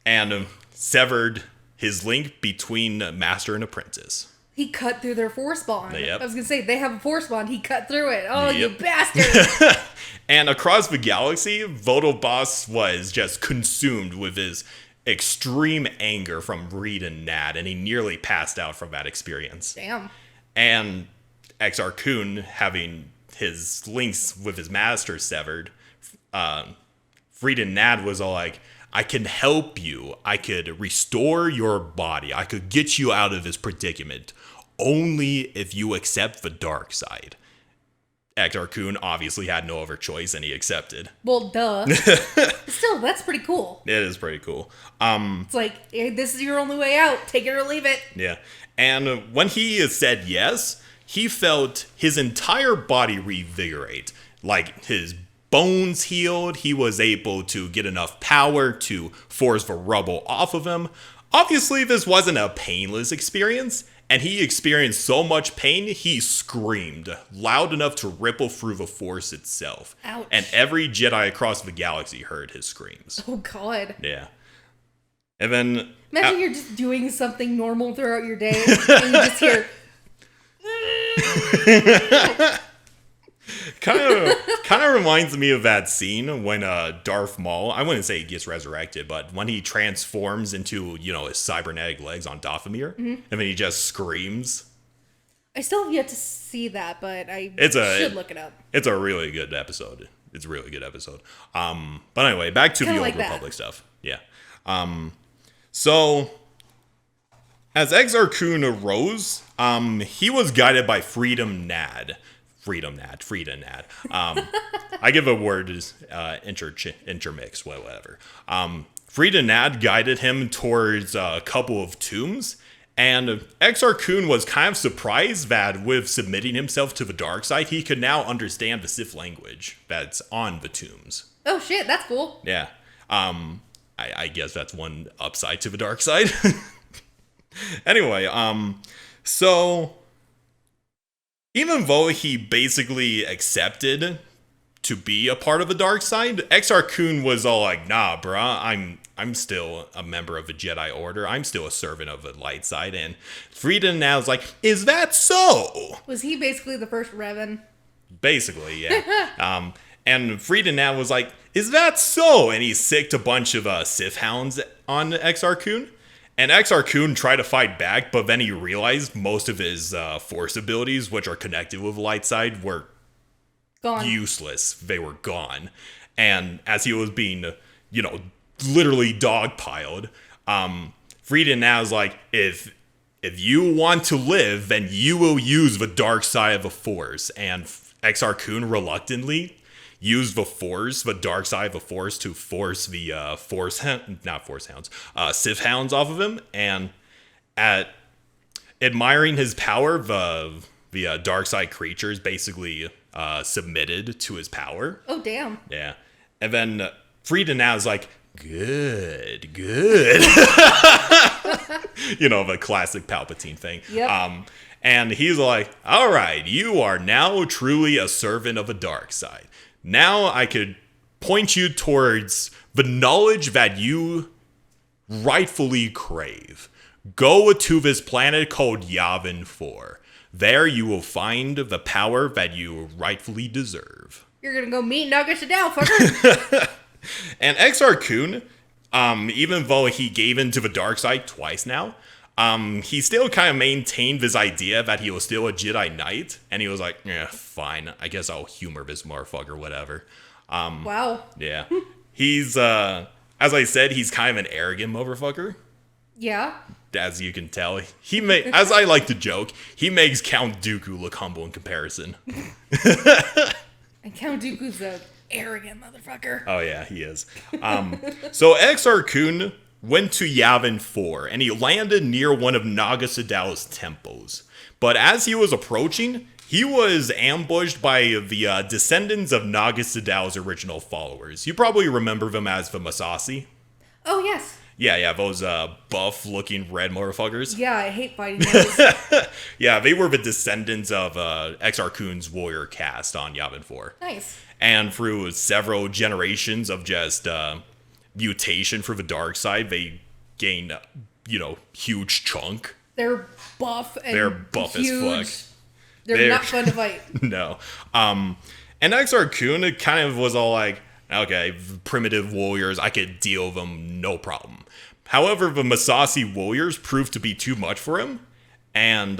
Speaker 1: and severed his link between master and apprentice.
Speaker 2: He cut through their Force bond.
Speaker 1: Yep.
Speaker 2: I was going to say, they have a Force bond. He cut through it. Oh,
Speaker 1: Yep.
Speaker 2: you bastard.
Speaker 1: And across the galaxy, Vodal Boss was just consumed with his extreme anger from Reed and Nad, and he nearly passed out from that experience.
Speaker 2: Damn.
Speaker 1: And Exar Kun, having his links with his master severed, Reed and Nad was all like, I can help you. I could restore your body. I could get you out of this predicament. Only if you accept the dark side. Exar Kun obviously had no other choice, and he accepted.
Speaker 2: Well, duh. Still, that's pretty cool.
Speaker 1: It is pretty cool.
Speaker 2: It's like, hey, this is your only way out. Take it or leave it.
Speaker 1: Yeah. And when he said yes, he felt his entire body revigorate. Like, his bones healed. He was able to get enough power to force the rubble off of him. Obviously, this wasn't a painless experience. And he experienced so much pain, he screamed loud enough to ripple through the Force itself.
Speaker 2: Ouch.
Speaker 1: And every Jedi across the galaxy heard his screams.
Speaker 2: Oh, God.
Speaker 1: Yeah. And then...
Speaker 2: Imagine you're just doing something normal throughout your day, and you just hear...
Speaker 1: Kind of reminds me of that scene when Darth Maul, I wouldn't say he gets resurrected, but when he transforms into, his cybernetic legs on Dathomir, and then he just screams.
Speaker 2: I still have yet to see that, but I should look it up.
Speaker 1: It's a really good episode. It's a really good episode. But anyway, back to the Old Republic stuff. Yeah. So, as Exar Kun arose, he was guided by Frida Nad. I give a word as intermix, whatever. Frida Nad guided him towards a couple of tombs, and Exar Kun was kind of surprised that with submitting himself to the dark side, he could now understand the Sith language that's on the tombs.
Speaker 2: Oh shit, that's cool.
Speaker 1: Yeah. I guess that's one upside to the dark side. Anyway, so... even though he basically accepted to be a part of the dark side, Exar Kun was all like, nah, bruh, I'm still a member of the Jedi Order. I'm still a servant of the light side. And Frida now is like, is that so?
Speaker 2: Was he basically the first Revan?
Speaker 1: Basically, yeah. And Frida now was like, is that so? And he sicked a bunch of Sith hounds on Exar Kun. And Exar Kun tried to fight back, but then he realized most of his Force abilities, which are connected with the light side, were
Speaker 2: Gone.
Speaker 1: Useless. They were gone. And as he was being, literally dogpiled, Frida now is like, if you want to live, then you will use the dark side of the Force. And Exar Kun reluctantly used the dark side of the Force to force the Sith hounds off of him, and at admiring his power, the dark side creatures basically submitted to his power.
Speaker 2: Oh damn!
Speaker 1: Yeah, and then Frida now is like, good, the classic Palpatine thing.
Speaker 2: Yep.
Speaker 1: And he's like, all right, you are now truly a servant of the dark side. Now I could point you towards the knowledge that you rightfully crave. Go to this planet called Yavin 4. There you will find the power that you rightfully deserve.
Speaker 2: You're gonna go meet Nugget now, fucker.
Speaker 1: And Exar Kun, Even though he gave in to the dark side twice now, he still kind of maintained this idea that he was still a Jedi Knight, and he was like, yeah, fine, I guess I'll humor this motherfucker, whatever.
Speaker 2: Wow.
Speaker 1: Yeah. He's, as I said, he's kind of an arrogant motherfucker.
Speaker 2: Yeah.
Speaker 1: As you can tell. As I like to joke, he makes Count Dooku look humble in comparison.
Speaker 2: And Count Dooku's a arrogant motherfucker.
Speaker 1: Oh yeah, he is. So Exar Kun went to Yavin 4, and he landed near one of Naga Sadow's temples. But as he was approaching, he was ambushed by the descendants of Naga Sadow's original followers. You probably remember them as the Masasi.
Speaker 2: Oh, yes.
Speaker 1: Yeah, those buff-looking red motherfuckers.
Speaker 2: Yeah, I hate fighting those.
Speaker 1: Yeah, they were the descendants of Exar Kun's warrior caste on Yavin 4.
Speaker 2: Nice.
Speaker 1: And through several generations of just mutation for the dark side, they gained, huge chunk.
Speaker 2: They're buff and
Speaker 1: They're buff
Speaker 2: huge.
Speaker 1: as fuck.
Speaker 2: They're not fun to fight.
Speaker 1: No. And Exar Kun kind of was all like, okay, primitive warriors, I could deal with them, no problem. However, the Masasi warriors proved to be too much for him. And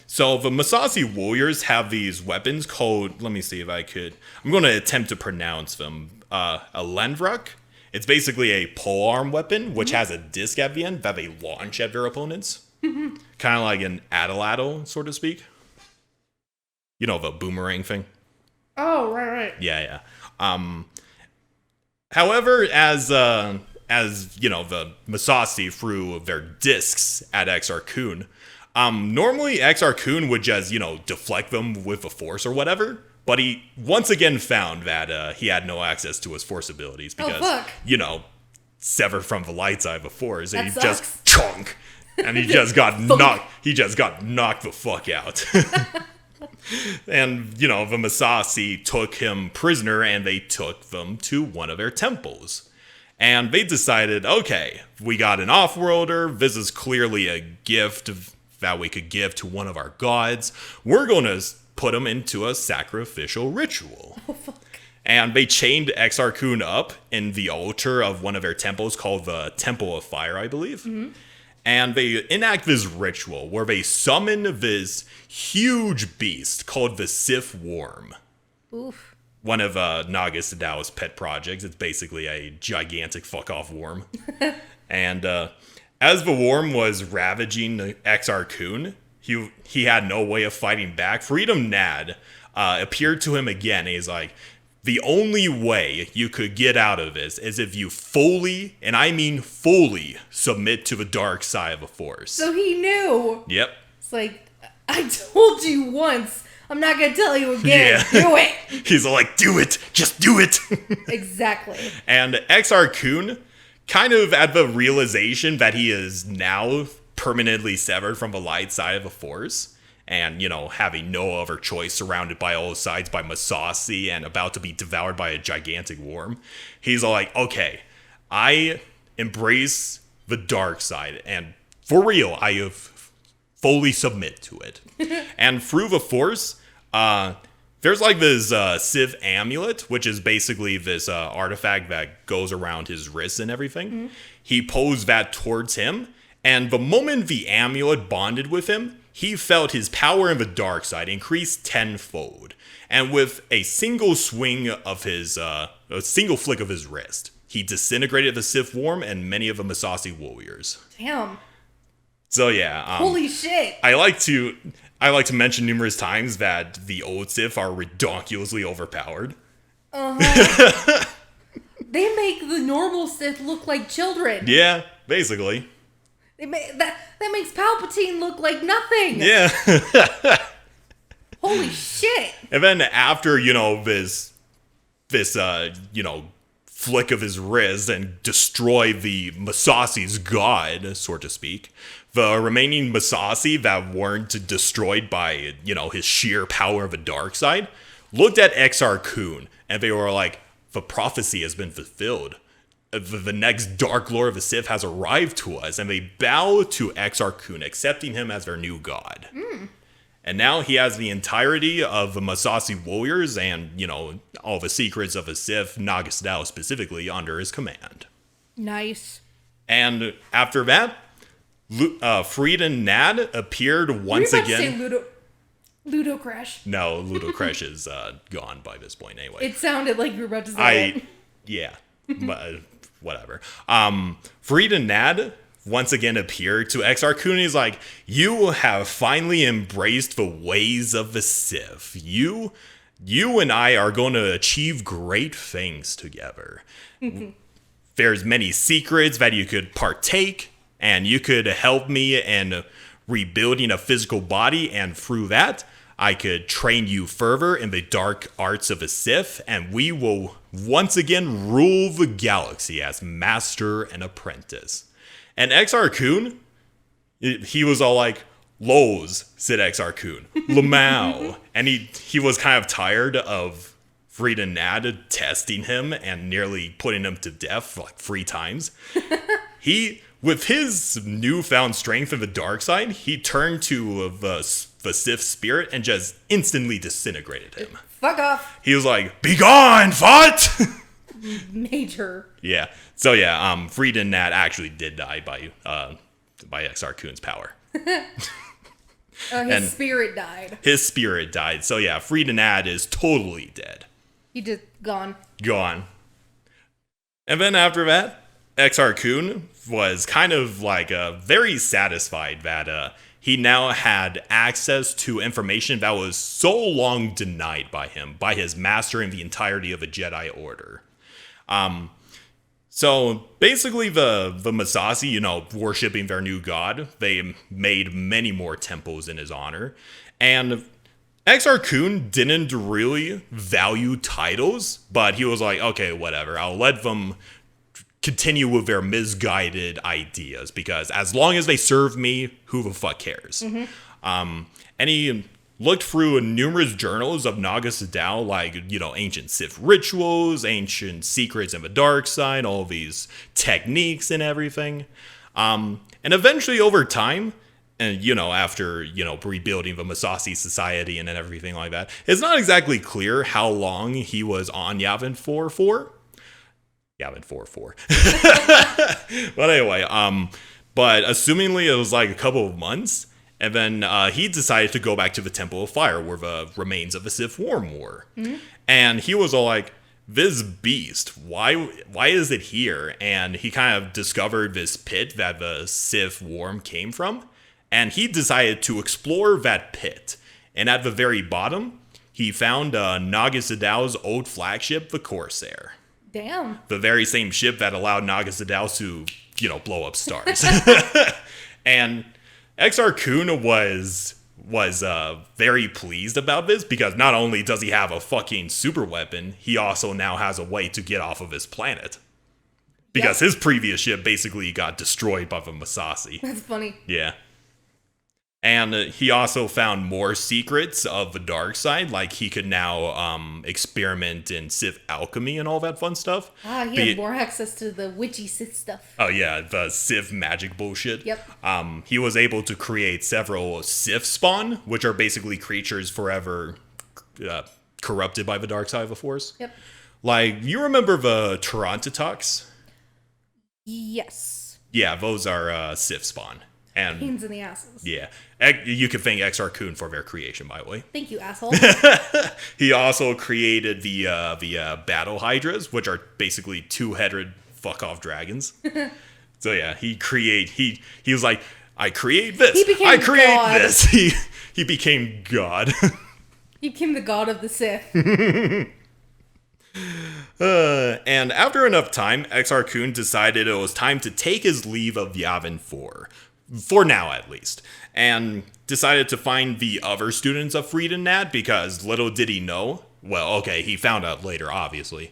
Speaker 1: so the Masasi warriors have these weapons called, let me see if I could, I'm going to attempt to pronounce them, a Lendrak. It's basically a polearm weapon, which has a disc at the end that they launch at their opponents. Kind of like an Adelatto, so to speak. You know, the boomerang thing.
Speaker 2: Oh, right.
Speaker 1: Yeah. However, as the Masasi threw their discs at Exar Kun, normally Exar Kun would just, deflect them with the force or whatever. But he once again found that he had no access to his force abilities because, severed from the light side of the force, and he just chunk, and he just got knocked. He just got knocked the fuck out. And, the Masasi took him prisoner, and they took them to one of their temples. And they decided, okay, we got an off-worlder. This is clearly a gift that we could give to one of our gods. We're going to put him into a sacrificial ritual.
Speaker 2: Oh, fuck.
Speaker 1: And they chained Exar Kun up in the altar of one of their temples called the Temple of Fire, I believe. Mm-hmm. And they enact this ritual where they summon this huge beast called the Sith Worm.
Speaker 2: Oof.
Speaker 1: One of Naga Sadow's pet projects. It's basically a gigantic fuck-off worm. And as the worm was ravaging Exar Kun, he had no way of fighting back. Freedom Nad appeared to him again. And he's like, the only way you could get out of this is if you fully, and I mean fully, submit to the dark side of the Force.
Speaker 2: So he knew.
Speaker 1: Yep.
Speaker 2: It's like, I told you once. I'm not going to tell you again.
Speaker 1: Yeah.
Speaker 2: Do it.
Speaker 1: He's like, do it. Just do it.
Speaker 2: Exactly.
Speaker 1: And Exar Kun, kind of at the realization that he is now permanently severed from the light side of the Force, and, having no other choice, surrounded by all sides by Masasi and about to be devoured by a gigantic worm, he's like, okay, I embrace the dark side, and for real, I have fully submit to it. And through the Force, there's like this Sith amulet, which is basically this artifact that goes around his wrists and everything. Mm-hmm. He posed that towards him, and the moment the amulet bonded with him, he felt his power in the dark side increase tenfold. And with a single swing of his, a single flick of his wrist, he disintegrated the Sith Worm and many of the Masasi warriors.
Speaker 2: Damn.
Speaker 1: So yeah.
Speaker 2: Holy shit.
Speaker 1: I like to mention numerous times that the old Sith are ridiculously overpowered.
Speaker 2: Uh-huh. They make the normal Sith look like children.
Speaker 1: Yeah, basically.
Speaker 2: That makes Palpatine look like nothing.
Speaker 1: Yeah.
Speaker 2: Holy shit.
Speaker 1: And then after, this flick of his wrist and destroy the Masasi's god, so to speak, the remaining Masasi that weren't destroyed by, his sheer power of the dark side, looked at Exar Kun, and they were like, the prophecy has been fulfilled. The next Dark Lord of the Sith has arrived to us, and they bow to Exar Kun, accepting him as their new god. Mm. And now he has the entirety of the Masasi warriors and, all the secrets of the Sith, Naga Sadow specifically, under his command.
Speaker 2: Nice.
Speaker 1: And after that, Frieden Nad appeared once
Speaker 2: Were you about
Speaker 1: again.
Speaker 2: to say Ludo Crash?
Speaker 1: No, Ludo Crash is gone by this point anyway.
Speaker 2: It sounded like you were about to say it.
Speaker 1: Yeah, but whatever. Frieden Nad once again appeared to Exar Kun. He's like, you have finally embraced the ways of the Sith. You and I are going to achieve great things together. There's many secrets that you could partake, and you could help me in rebuilding a physical body, and through that, I could train you further in the dark arts of the Sith, and we will once again rule the galaxy as master and apprentice. And Exar Kun, he was all like, Loz, said Exar Kun, Lamau. And he was kind of tired of Frieden Nad testing him and nearly putting him to death like 3 times. With his newfound strength in the dark side, he turned to the Sith spirit and just instantly disintegrated him.
Speaker 2: Fuck off.
Speaker 1: He was like, "Be gone, Font!"
Speaker 2: Major.
Speaker 1: Yeah. So yeah, Frieden Nad actually did die by Exar Kun's power.
Speaker 2: His spirit died.
Speaker 1: His spirit died. So yeah, Frieden Nad is totally dead.
Speaker 2: He just gone.
Speaker 1: Gone. And then after that, Exar Kun was kind of like very satisfied that he now had access to information that was so long denied by him, by his master and the entirety of the Jedi Order. So basically the Massassi, worshipping their new god, they made many more temples in his honor. And Exar Kun didn't really value titles, but he was like, okay, whatever, I'll let them continue with their misguided ideas, because as long as they serve me, who the fuck cares? And he looked through numerous journals of Naga Sadow, like, ancient Sith rituals, ancient secrets in the dark side, all these techniques and everything. And eventually over time, and, after, rebuilding the Massassi society and everything like that, it's not exactly clear how long he was on Yavin 4 for. Yavin 4. But anyway, but assumingly it was like a couple of months, and then he decided to go back to the Temple of Fire, where the remains of the Sith Worm were. And he was all like, this beast, why is it here? And he kind of discovered this pit that the Sith Worm came from, and he decided to explore that pit. And at the very bottom, he found Naga Sadow's old flagship, the Corsair.
Speaker 2: Damn.
Speaker 1: The very same ship that allowed Naga Sadow to, blow up stars. And Exar Kun was very pleased about this, because not only does he have a fucking super weapon, he also now has a way to get off of his planet. Because his previous ship basically got destroyed by the Massassi.
Speaker 2: That's funny.
Speaker 1: Yeah. And he also found more secrets of the dark side, like he could now experiment in Sith alchemy and all that fun stuff.
Speaker 2: He had more access to the witchy Sith stuff.
Speaker 1: Oh yeah, the Sith magic bullshit.
Speaker 2: Yep.
Speaker 1: He was able to create several Sith spawn, which are basically creatures forever corrupted by the dark side of the Force.
Speaker 2: Yep.
Speaker 1: Like, you remember the Tarantatux?
Speaker 2: Yes.
Speaker 1: Yeah, those are Sith spawn. And
Speaker 2: pains in the asses.
Speaker 1: Yeah. You can thank Exar Kun for their creation, by the way.
Speaker 2: Thank you, asshole.
Speaker 1: He also created the battle hydras, which are basically 2-headed fuck-off dragons. So yeah, he was like, I create this. I create
Speaker 2: God.
Speaker 1: this. He became God.
Speaker 2: He became the god of the Sith.
Speaker 1: And after enough time, Exar Kun decided it was time to take his leave of Yavin 4. For now, at least. And decided to find the other students of Frieden Nad, because little did he know. Well, okay, he found out later, obviously.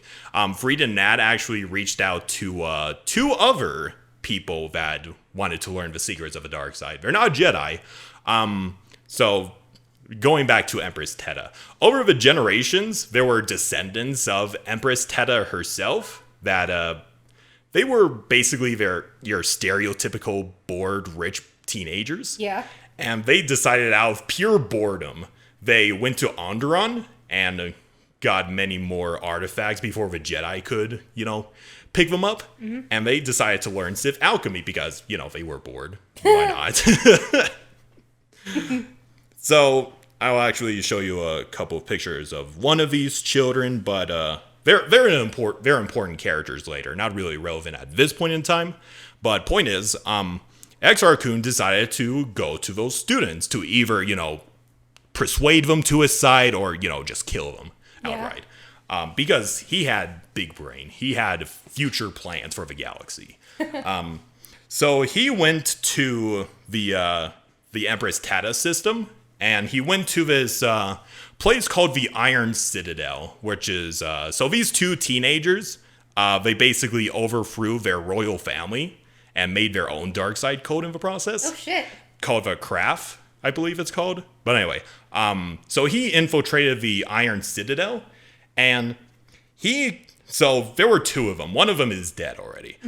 Speaker 1: Frieden Nad actually reached out to 2 other people that wanted to learn the secrets of the dark side. They're not Jedi. So, going back to Empress Teta. Over the generations, there were descendants of Empress Teta herself that they were basically your stereotypical bored rich teenagers.
Speaker 2: Yeah.
Speaker 1: And they decided out of pure boredom, they went to Onderon and got many more artifacts before the Jedi could, pick them up, and they decided to learn Sith alchemy because, they were bored. Why not? So I'll actually show you a couple of pictures of one of these children, but they're very important characters later. Not really relevant at this point in time, but point is, Exar Kun decided to go to those students to either, persuade them to his side or, just kill them outright. Because he had big brain. He had future plans for the galaxy. So he went to the Empress Tata system, and he went to this place called the Iron Citadel, which is, so these two teenagers, they basically overthrew their royal family and made their own dark side code in the process.
Speaker 2: Oh, shit.
Speaker 1: Called the Craft, I believe it's called. But anyway, so he infiltrated the Iron Citadel, and so there were two of them. One of them is dead already.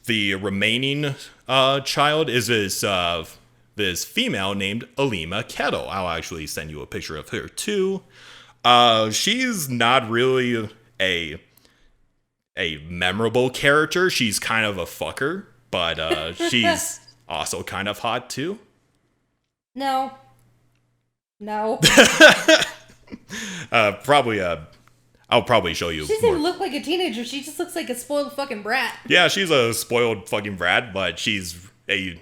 Speaker 1: The remaining child is this female named Ulic Qel. I'll actually send you a picture of her too. She's not really a memorable character. She's kind of a fucker, but she's also kind of hot too.
Speaker 2: No.
Speaker 1: I'll probably show you.
Speaker 2: She doesn't even look like a teenager. She just looks like a spoiled fucking brat.
Speaker 1: Yeah, she's a spoiled fucking brat, but she's a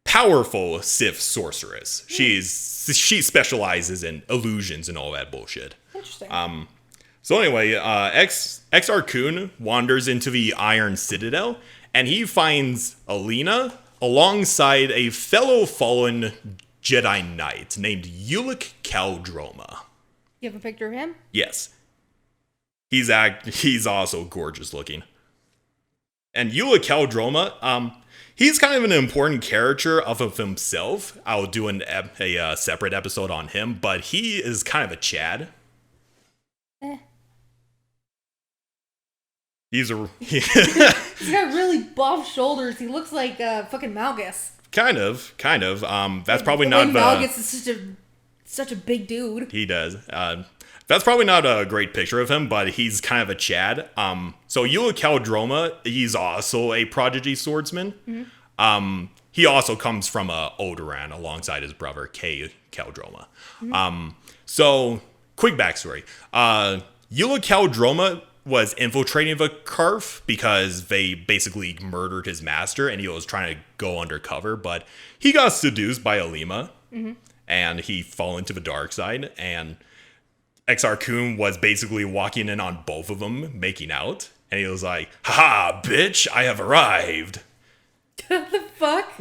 Speaker 1: powerful Sith sorceress. She specializes in illusions and all that bullshit.
Speaker 2: Interesting.
Speaker 1: So anyway, Exar Kun wanders into the Iron Citadel, and he finds Alina alongside a fellow fallen Jedi Knight named Ulic Qel-Droma.
Speaker 2: You have a picture of him?
Speaker 1: Yes. He's also gorgeous looking. And Ulic Qel-Droma, he's kind of an important character of himself. I'll do a separate episode on him, but he is kind of a Chad. He's
Speaker 2: got really buff shoulders. He looks like fucking Malgus.
Speaker 1: Kind of. That's probably not.
Speaker 2: Malgus is such a big dude.
Speaker 1: He does. That's probably not a great picture of him, but he's kind of a Chad. So Ulic Qel-Droma, he's also a prodigy swordsman. He also comes from Alderaan alongside his brother Kay Qel-Droma. So quick backstory. Ulic Qel-Droma was infiltrating the Karf because they basically murdered his master, and he was trying to go undercover, but he got seduced by Alima, and he fell into the dark side, and Exar Kun was basically walking in on both of them, making out, and he was like, "Haha, bitch, I have arrived."
Speaker 2: What the fuck?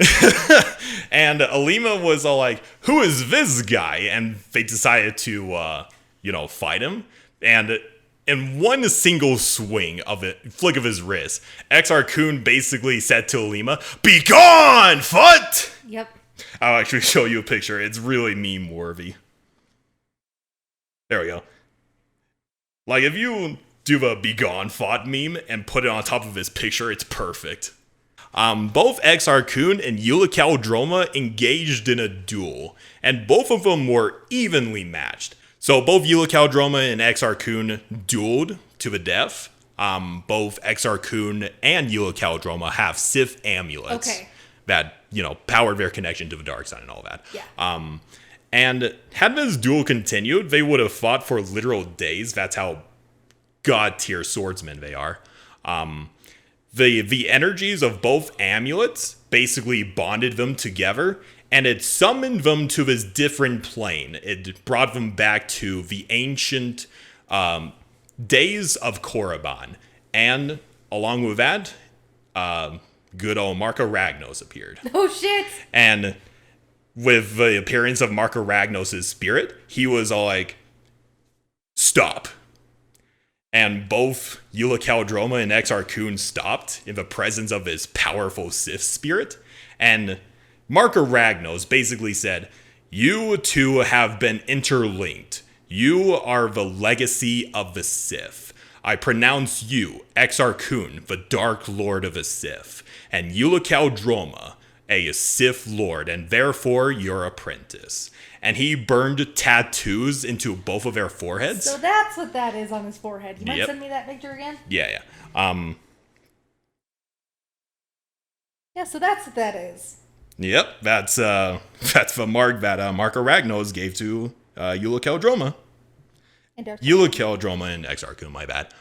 Speaker 1: And Alima was all like, "Who is this guy?" And they decided to, fight him, and in one single swing of it, flick of his wrist, Exar Kun basically said to Alima, "Be gone, foot!"
Speaker 2: Yep.
Speaker 1: I'll actually show you a picture. It's really meme-worthy. There we go. Like, if you do the "Be gone, foot" meme and put it on top of his picture, it's perfect. Both Exar Kun and Ulic Qel-Droma engaged in a duel, and both of them were evenly matched. So both Ulic Qel-Droma and Exar Kun dueled to the death. Both Exar Kun and Ulic Qel-Droma have Sith amulets that, powered their connection to the dark side and all that.
Speaker 2: Yeah.
Speaker 1: And had this duel continued, they would have fought for literal days. That's how god-tier swordsmen they are. The energies of both amulets basically bonded them together, and it summoned them to this different plane. It brought them back to the ancient days of Korriban. And along with that, good old Marco Ragnos appeared.
Speaker 2: Oh, shit!
Speaker 1: And with the appearance of Marco Ragnos' spirit, he was all like, "Stop." And both Ulic Qel-Droma and Exar Kun stopped in the presence of his powerful Sith spirit. And Marco Ragnos basically said, "You two have been interlinked. You are the legacy of the Sith. I pronounce you, Exar Kun, the Dark Lord of the Sith, and Ulic Qel-Droma, a Sith Lord, and therefore your apprentice. and he burned tattoos into both of their foreheads.
Speaker 2: So that's what that is on his forehead. You might
Speaker 1: Yep.
Speaker 2: send me that picture again?
Speaker 1: Yeah.
Speaker 2: Yeah, so that's what that is.
Speaker 1: Yep, that's the mark that Marco Ragnos gave to Ulic Qel-Droma. Ulic Qel-Droma and Exar Kun, my bad.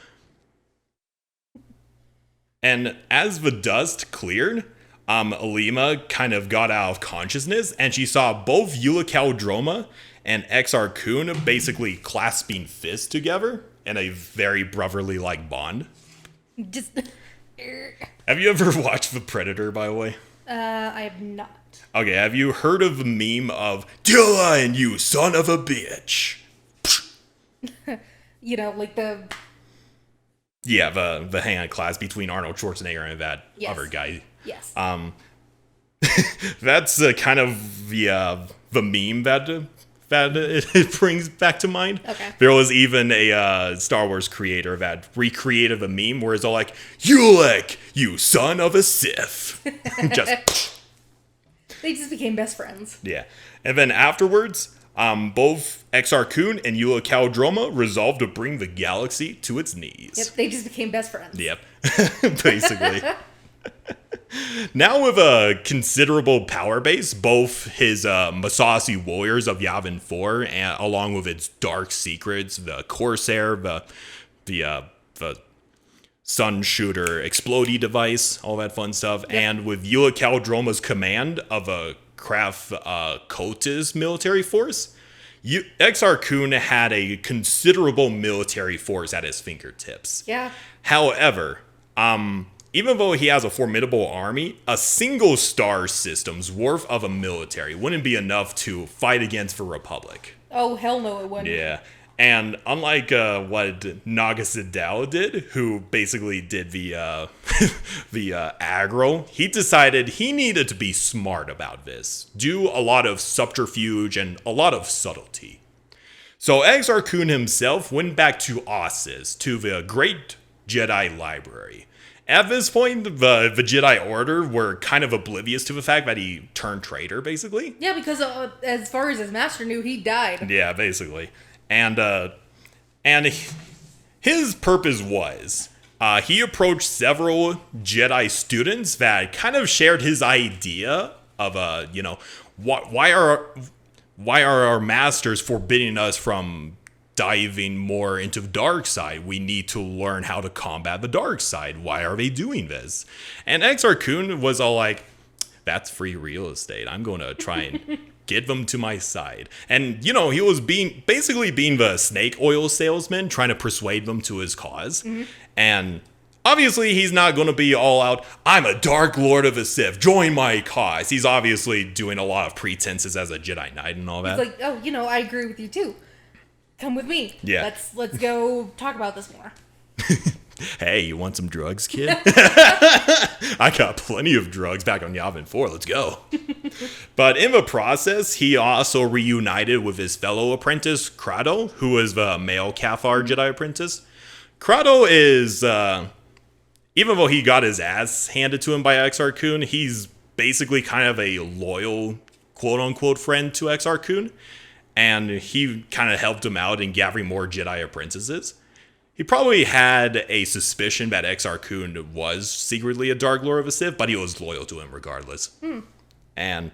Speaker 1: And as the dust cleared, Alima kind of got out of consciousness, and she saw both Ulic Qel-Droma and Exar Kun basically clasping fists together in a very brotherly-like bond.
Speaker 2: Just...
Speaker 1: Have you ever watched The Predator, by the way?
Speaker 2: I have not.
Speaker 1: Okay, have you heard of the meme of "Till line, you son of a bitch"?
Speaker 2: You know, like the...
Speaker 1: Yeah, the hand clasp between Arnold Schwarzenegger and that other guy.
Speaker 2: Yes.
Speaker 1: That's kind of the meme that it brings back to mind.
Speaker 2: Okay.
Speaker 1: There was even a Star Wars creator that recreated the meme where it's all like, "Ulic, you son of a Sith." Just...
Speaker 2: They just became best friends.
Speaker 1: Yeah. And then afterwards, both Exar Kun and Ulic Qel-Droma resolved to bring the galaxy to its knees.
Speaker 2: Yep, they just became best friends.
Speaker 1: Yep. Basically. Now with a considerable power base, both his Masasi warriors of Yavin 4, and along with its dark secrets, the Corsair, the sun shooter explodey device, all that fun stuff, and with Ulic Qel-Droma's command of a Craft Kotis military force, Exar Kun had a considerable military force at his fingertips.
Speaker 2: Yeah.
Speaker 1: However, even though he has a formidable army, a single star system's worth of a military wouldn't be enough to fight against the Republic.
Speaker 2: Oh, hell no, it wouldn't.
Speaker 1: Yeah. And unlike what Naga Sidao did, who basically did the aggro, he decided he needed to be smart about this, do a lot of subterfuge and a lot of subtlety. So Exar Kun himself went back to Ossus, to the Great Jedi Library. At this point, the Jedi Order were kind of oblivious to the fact that he turned traitor, basically.
Speaker 2: Yeah, because as far as his master knew, he died.
Speaker 1: Yeah, basically. And his purpose was, he approached several Jedi students that kind of shared his idea of, why are our masters forbidding us from diving more into the dark side? We need to learn how to combat the dark side. Why are they doing this? And Exar Kun was all like, that's free real estate. I'm going to try and get them to my side. And, he was basically being the snake oil salesman, trying to persuade them to his cause. Mm-hmm. And obviously, he's not going to be all out, "I'm a Dark Lord of the Sith, join my cause." He's obviously doing a lot of pretenses as a Jedi Knight and all that.
Speaker 2: He's like, "Oh, I agree with you too. Come with me.
Speaker 1: Yeah.
Speaker 2: Let's go talk about this more."
Speaker 1: Hey, you want some drugs, kid? I got plenty of drugs back on Yavin 4. Let's go. But in the process, he also reunited with his fellow apprentice, Crado, who was the male Cathar Jedi apprentice. Crado is, even though he got his ass handed to him by Exar Kun, he's basically kind of a loyal, quote-unquote, friend to Exar Kun. And he kind of helped him out in gathering more Jedi apprentices. He probably had a suspicion that Exar Kun was secretly a Dark Lord of the Sith, but he was loyal to him regardless. And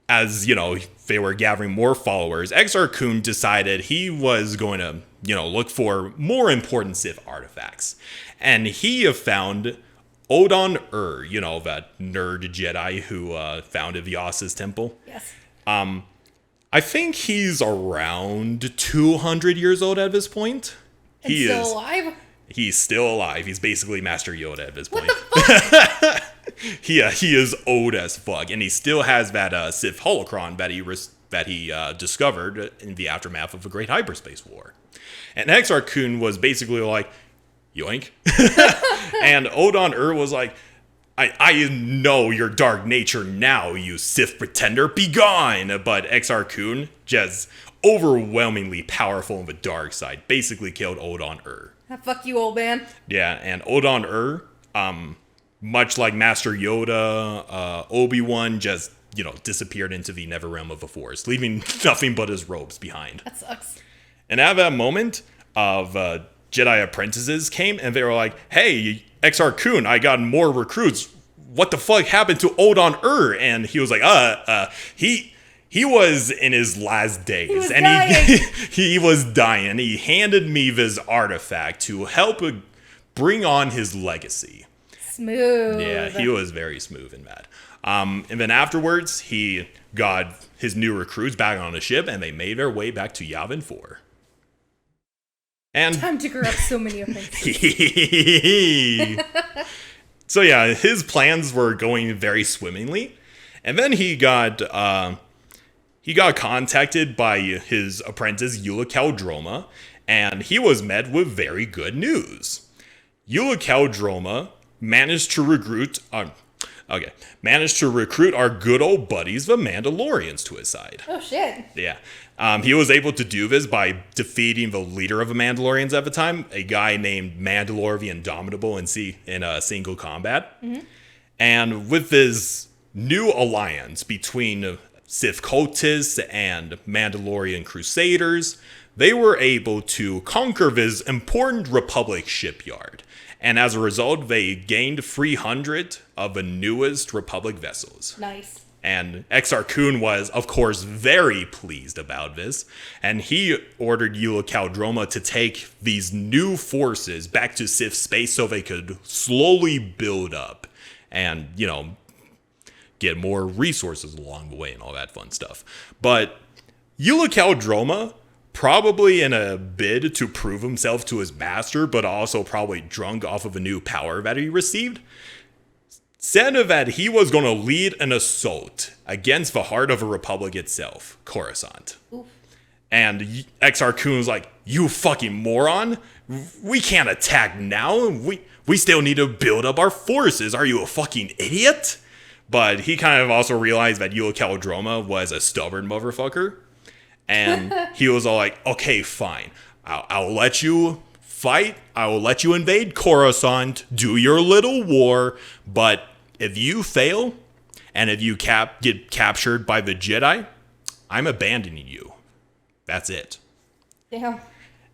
Speaker 1: as, they were gathering more followers, Exar Kun decided he was going to, look for more important Sith artifacts. And he found Odon that nerd Jedi who founded the Ossus Temple.
Speaker 2: Yes.
Speaker 1: I think he's around 200 years old at this point.
Speaker 2: He's still alive?
Speaker 1: He's still alive. He's basically Master Yoda at this point.
Speaker 2: What the fuck?
Speaker 1: He is old as fuck, and he still has that Sith holocron that he discovered in the aftermath of the Great Hyperspace War. And Exar Kun was basically like, yoink. And Odon was like, I know your dark nature now, you Sith pretender, be gone! But Exar Kun, just overwhelmingly powerful on the dark side, basically killed Odon.
Speaker 2: Fuck you, old man.
Speaker 1: Yeah, and Odon much like Master Yoda, Obi-Wan just, disappeared into the Never Realm of the Force, leaving nothing but his robes behind.
Speaker 2: That sucks.
Speaker 1: And at that moment, Jedi apprentices came, and they were like, hey, Exar Kun, I got more recruits. What the fuck happened to Odon-Er? And he was like, he was in his last days.
Speaker 2: He was
Speaker 1: and
Speaker 2: dying.
Speaker 1: he was dying. He handed me this artifact to help bring on his legacy.
Speaker 2: Smooth.
Speaker 1: Yeah, he was very smooth in that. And then afterwards, he got his new recruits back on the ship, and they made their way back to Yavin 4. And
Speaker 2: Time to corrupt so many offenses.
Speaker 1: So yeah, his plans were going very swimmingly, and then he got contacted by his apprentice Ulic Qel-Droma, and he was met with very good news. Ulic Qel-Droma managed to recruit our good old buddies, the Mandalorians, to his side.
Speaker 2: Oh shit.
Speaker 1: Yeah. He was able to do this by defeating the leader of the Mandalorians at the time, a guy named Mandalore the Indomitable in single combat. Mm-hmm. And with this new alliance between Sith cultists and Mandalorian crusaders, they were able to conquer this important Republic shipyard. And as a result, they gained 300 of the newest Republic vessels.
Speaker 2: Nice.
Speaker 1: And Exar Kun was, of course, very pleased about this. And he ordered Ulic Qel-Droma to take these new forces back to Sith space so they could slowly build up and, get more resources along the way and all that fun stuff. But Ulic Qel-Droma, probably in a bid to prove himself to his master, but also probably drunk off of a new power that he received, said that he was going to lead an assault against the heart of a republic itself, Coruscant. Oof. And Exar Kun was like, you fucking moron, we can't attack now, we still need to build up our forces, are you a fucking idiot? But he kind of also realized that Ulic Qel-Droma was a stubborn motherfucker, and he was all like, okay, fine, I'll let you fight, I will let you invade Coruscant, do your little war, but if you fail, and if you get captured by the Jedi, I'm abandoning you. That's it.
Speaker 2: Damn.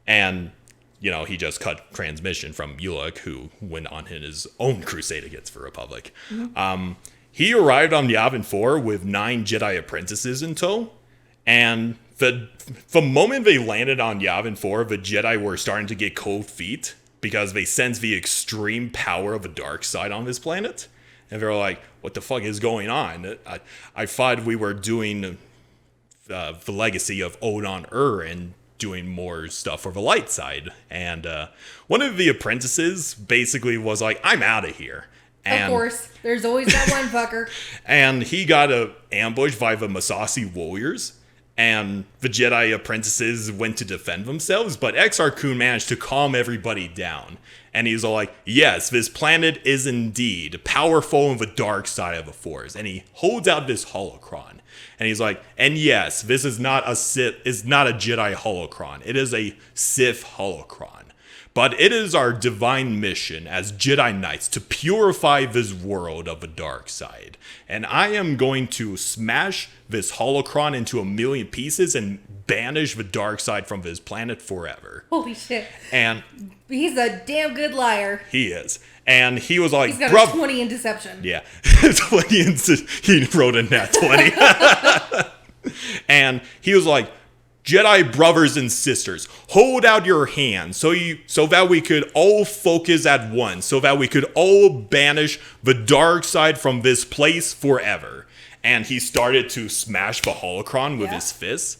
Speaker 1: And, he just cut transmission from Ulic, who went on his own crusade against the Republic. Mm-hmm. He arrived on Yavin 4 with 9 Jedi apprentices in tow, and the moment they landed on Yavin 4, the Jedi were starting to get cold feet because they sensed the extreme power of the dark side on this planet. And they were like, what the fuck is going on? I thought we were doing the legacy of Odon-Er and doing more stuff for the light side. And one of the apprentices basically was like, I'm out of here. And,
Speaker 2: of course, there's always that one fucker.
Speaker 1: And he got ambushed by the Masasi warriors. And the Jedi apprentices went to defend themselves, but Exar Kun managed to calm everybody down. And he's all like, yes, this planet is indeed powerful in the dark side of the Force. And he holds out this holocron. And he's like, and yes, this is not a Jedi holocron. It is a Sith holocron. But it is our divine mission as Jedi Knights to purify this world of the dark side. And I am going to smash this holocron into 1,000,000 pieces and banish the dark side from this planet forever.
Speaker 2: Holy shit.
Speaker 1: And
Speaker 2: he's a damn good liar.
Speaker 1: He is. And he was like,
Speaker 2: he's got a 20 in deception.
Speaker 1: Yeah. 20 in he wrote in that 20. And he was like, Jedi brothers and sisters, hold out your hands so that we could all focus at once, so that we could all banish the dark side from this place forever. And he started to smash the holocron with his fists,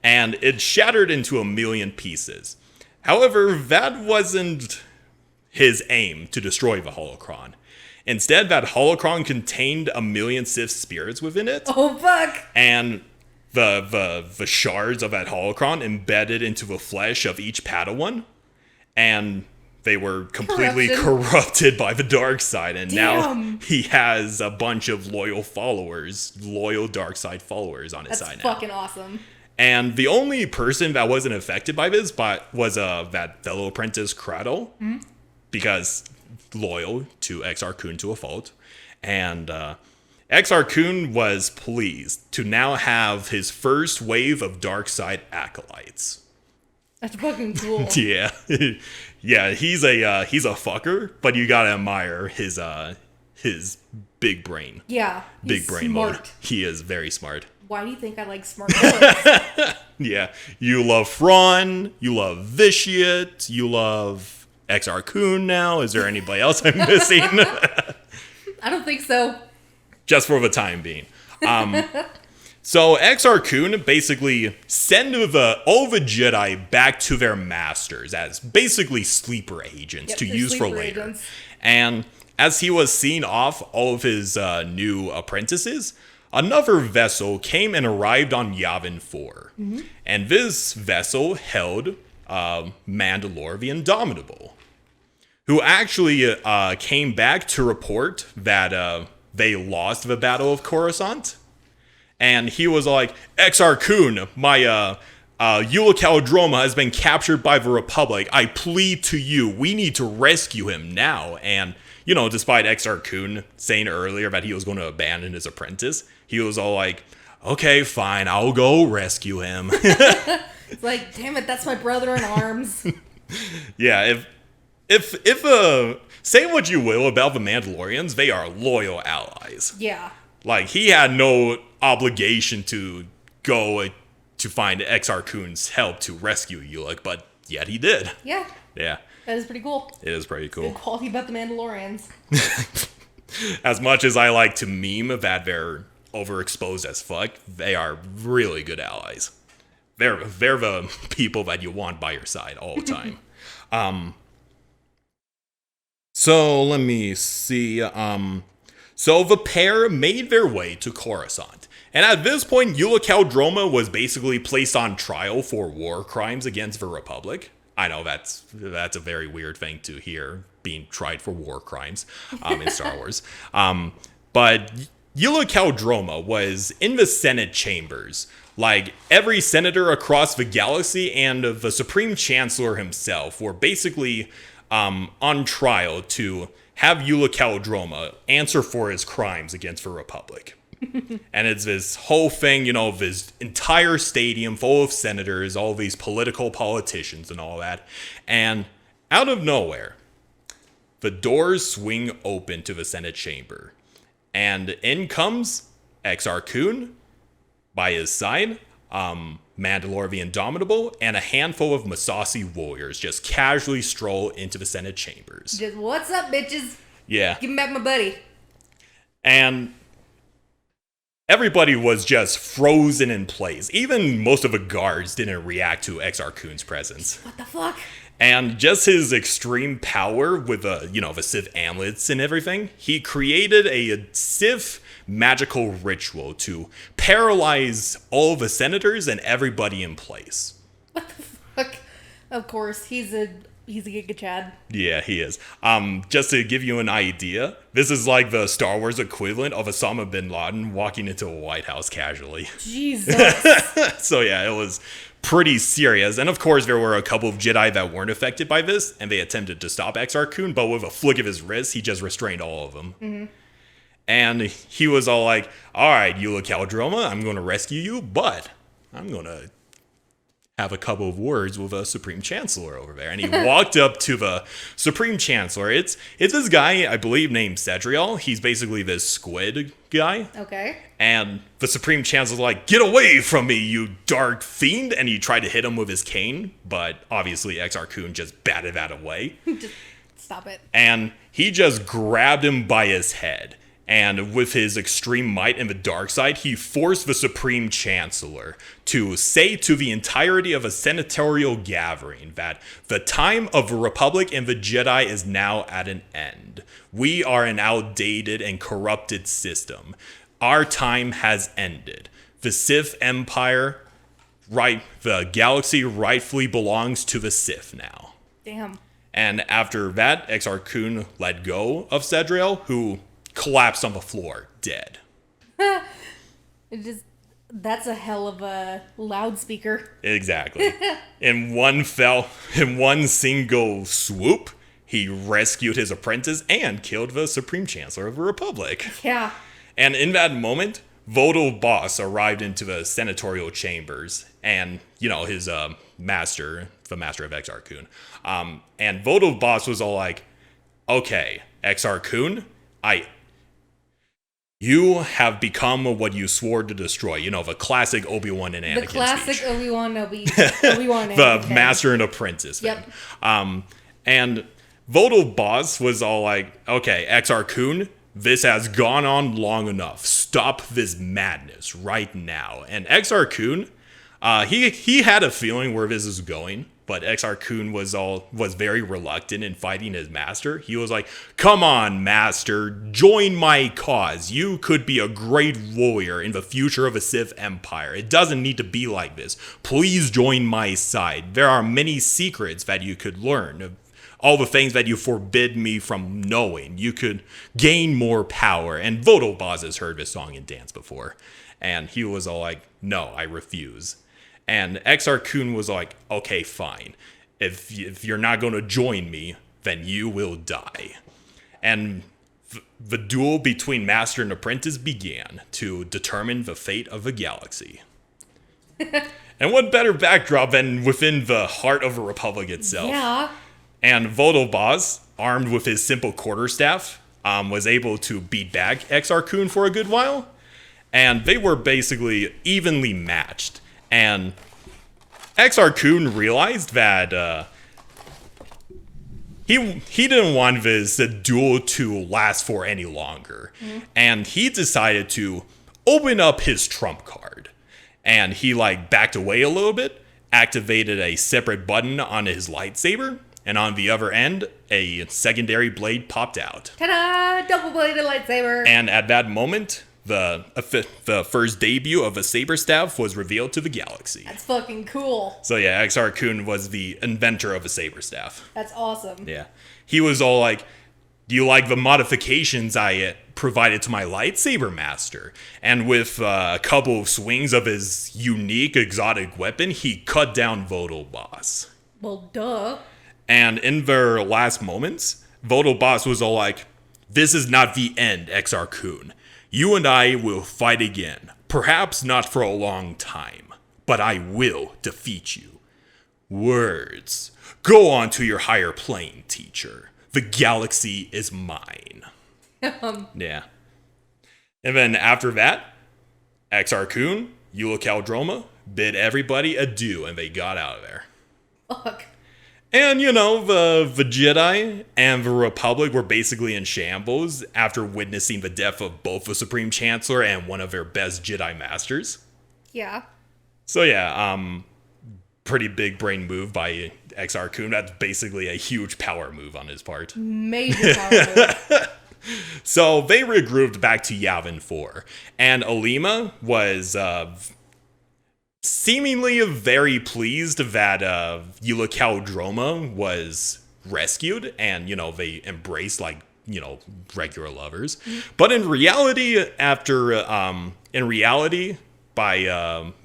Speaker 1: and it shattered into 1,000,000 pieces. However, that wasn't his aim to destroy the holocron. Instead, that holocron contained 1,000,000 Sith spirits within it.
Speaker 2: Oh, fuck!
Speaker 1: And the shards of that holocron embedded into the flesh of each Padawan, and they were completely corrupted by the dark side, and now he has a bunch of loyal dark side followers on his side now.
Speaker 2: That's fucking awesome.
Speaker 1: And the only person that wasn't affected by this was that fellow apprentice Cradle, because loyal to Exar Kun to a fault. And Exar Kun was pleased to now have his first wave of dark side acolytes.
Speaker 2: That's fucking cool.
Speaker 1: Yeah. Yeah, he's a fucker, but you gotta admire his big brain.
Speaker 2: Yeah.
Speaker 1: Big brain
Speaker 2: smart.
Speaker 1: mode. He is very smart.
Speaker 2: Why do you think I like smart boys?
Speaker 1: Yeah. You love Thrawn, you love Vitiate, you love Exar Kun now. Is there anybody else I'm missing?
Speaker 2: I don't think so.
Speaker 1: Just for the time being. So Exar Kun basically send all the Jedi back to their masters as basically sleeper agents to use for later. Agents. And as he was seeing off all of his new apprentices, another vessel came and arrived on Yavin 4. Mm-hmm. And this vessel held Mandalore the Indomitable, who actually came back to report that they lost the Battle of Coruscant. And he was like, Exar Kun, my Ulic Qel-Droma has been captured by the Republic. I plead to you, we need to rescue him now. And, despite Exar Kun saying earlier that he was going to abandon his apprentice, he was all like, okay, fine, I'll go rescue him.
Speaker 2: It's like, damn it, that's my brother in arms.
Speaker 1: Yeah, if say what you will about the Mandalorians, they are loyal allies.
Speaker 2: Yeah.
Speaker 1: Like, he had no obligation to go to find Exar Kun's help to rescue Ulic, but yet he did.
Speaker 2: Yeah.
Speaker 1: Yeah.
Speaker 2: That is pretty cool.
Speaker 1: It is pretty cool.
Speaker 2: Good quality about the Mandalorians.
Speaker 1: As much as I like to meme that they're overexposed as fuck, they are really good allies. They're the people that you want by your side all the time. So let me see. So the pair made their way to Coruscant. And at this point, Ulic Qel-Droma was basically placed on trial for war crimes against the Republic. I know that's a very weird thing to hear, being tried for war crimes in Star Wars. But Ulic Qel-Droma was in the Senate chambers, like every senator across the galaxy and the Supreme Chancellor himself were basically on trial to have Ulic Qel-Droma answer for his crimes against the Republic. And it's this whole thing, this entire stadium full of senators, all these political politicians and all that. And out of nowhere, the doors swing open to the Senate chamber. And in comes Exar Kun, by his side, Mandalore the Indomitable, and a handful of Massassi warriors just casually stroll into the Senate chambers.
Speaker 2: Just, what's up, bitches?
Speaker 1: Yeah.
Speaker 2: Give me back my buddy.
Speaker 1: And everybody was just frozen in place. Even most of the guards didn't react to Exar Kun's presence.
Speaker 2: What the fuck?
Speaker 1: And just his extreme power with the Sith amulets and everything, he created a Sith magical ritual to paralyze all the senators and everybody in place.
Speaker 2: What the fuck? Of course, he's a Giga Chad.
Speaker 1: Yeah, he is. Just to give you an idea, this is like the Star Wars equivalent of Osama bin Laden walking into a White House casually.
Speaker 2: Jesus.
Speaker 1: So yeah, it was pretty serious. And of course, there were a couple of Jedi that weren't affected by this, and they attempted to stop Exar Kun, but with a flick of his wrist, he just restrained all of them. Mm-hmm. And he was all like, all right, Ulic Qel-Droma, I'm going to rescue you, but I'm going to have a couple of words with a Supreme Chancellor over there. And he walked up to the Supreme Chancellor. It's this guy, I believe, named Cedriel. He's basically this squid guy.
Speaker 2: Okay.
Speaker 1: And the Supreme Chancellor's like, get away from me, you dark fiend. And he tried to hit him with his cane, but obviously Exar Kun just batted that away.
Speaker 2: Just stop it.
Speaker 1: And he just grabbed him by his head. And with his extreme might in the dark side, he forced the Supreme Chancellor to say to the entirety of a senatorial gathering that the time of the Republic and the Jedi is now at an end. We are an outdated and corrupted system. Our time has ended. The Sith Empire, the galaxy rightfully belongs to the Sith now.
Speaker 2: Damn.
Speaker 1: And after that, Exar Kun let go of Cedriel, who collapsed on the floor, dead.
Speaker 2: That's a hell of a loudspeaker.
Speaker 1: Exactly. In one single swoop, he rescued his apprentice and killed the Supreme Chancellor of the Republic.
Speaker 2: Yeah.
Speaker 1: And in that moment, Vodal Boss arrived into the senatorial chambers, and, you know, his master, the master of Exar Kun. And Vodal Boss was all like, okay, Exar Kun, you have become what you swore to destroy. You know, the classic Obi-Wan and Anakin
Speaker 2: The classic
Speaker 1: speech.
Speaker 2: Obi-Wan
Speaker 1: The master and apprentice thing.
Speaker 2: Yep.
Speaker 1: And Vodal Boss was all like, okay, Exar Kun, this has gone on long enough. Stop this madness right now. And Exar Kun, he had a feeling where this is going, but Exar Kun was very reluctant in fighting his master. He was like, come on, master, join my cause. You could be a great warrior in the future of the Sith Empire. It doesn't need to be like this. Please join my side. There are many secrets that you could learn. All the things that you forbid me from knowing. You could gain more power. And Vodal Boss has heard this song and dance before. And he was all like, no, I refuse. And Exar Kun was like, okay, fine. If you're not going to join me, then you will die. And the duel between master and apprentice began to determine the fate of the galaxy. And what better backdrop than within the heart of the Republic itself?
Speaker 2: Yeah.
Speaker 1: And Vodal Boss, armed with his simple quarterstaff, was able to beat back Exar Kun for a good while. And they were basically evenly matched. And Exar Kun realized that he didn't want this duel to last for any longer. And he decided to open up his trump card. And he backed away a little bit, activated a separate button on his lightsaber, and on the other end, a secondary blade popped out.
Speaker 2: Ta-da! Double-bladed lightsaber.
Speaker 1: And at that moment, the first debut of a saber staff was revealed to the galaxy.
Speaker 2: That's fucking cool.
Speaker 1: So yeah, Exar Kun was the inventor of a saber staff.
Speaker 2: That's awesome.
Speaker 1: Yeah. He was all like, do you like the modifications I provided to my lightsaber master? And with a couple of swings of his unique exotic weapon, he cut down Vodal Boss.
Speaker 2: Well, duh.
Speaker 1: And in their last moments, Vodal Boss was all like, this is not the end, Exar Kun. You and I will fight again. Perhaps not for a long time, but I will defeat you. Words. Go on to your higher plane, teacher. The galaxy is mine. Yeah. And then after that, Exar Kun, Ulic Qel-Droma, bid everybody adieu, and they got out of there.
Speaker 2: Fuck.
Speaker 1: And, you know, the Jedi and the Republic were basically in shambles after witnessing the death of both the Supreme Chancellor and one of their best Jedi Masters.
Speaker 2: Yeah.
Speaker 1: So, yeah, pretty big brain move by Exar Kun. That's basically a huge power move on his part.
Speaker 2: Major power move.
Speaker 1: So, they regrouped back to Yavin 4. And Alima was seemingly very pleased that Ulic Qel-Droma was rescued, and, you know, they embraced regular lovers. But in reality, by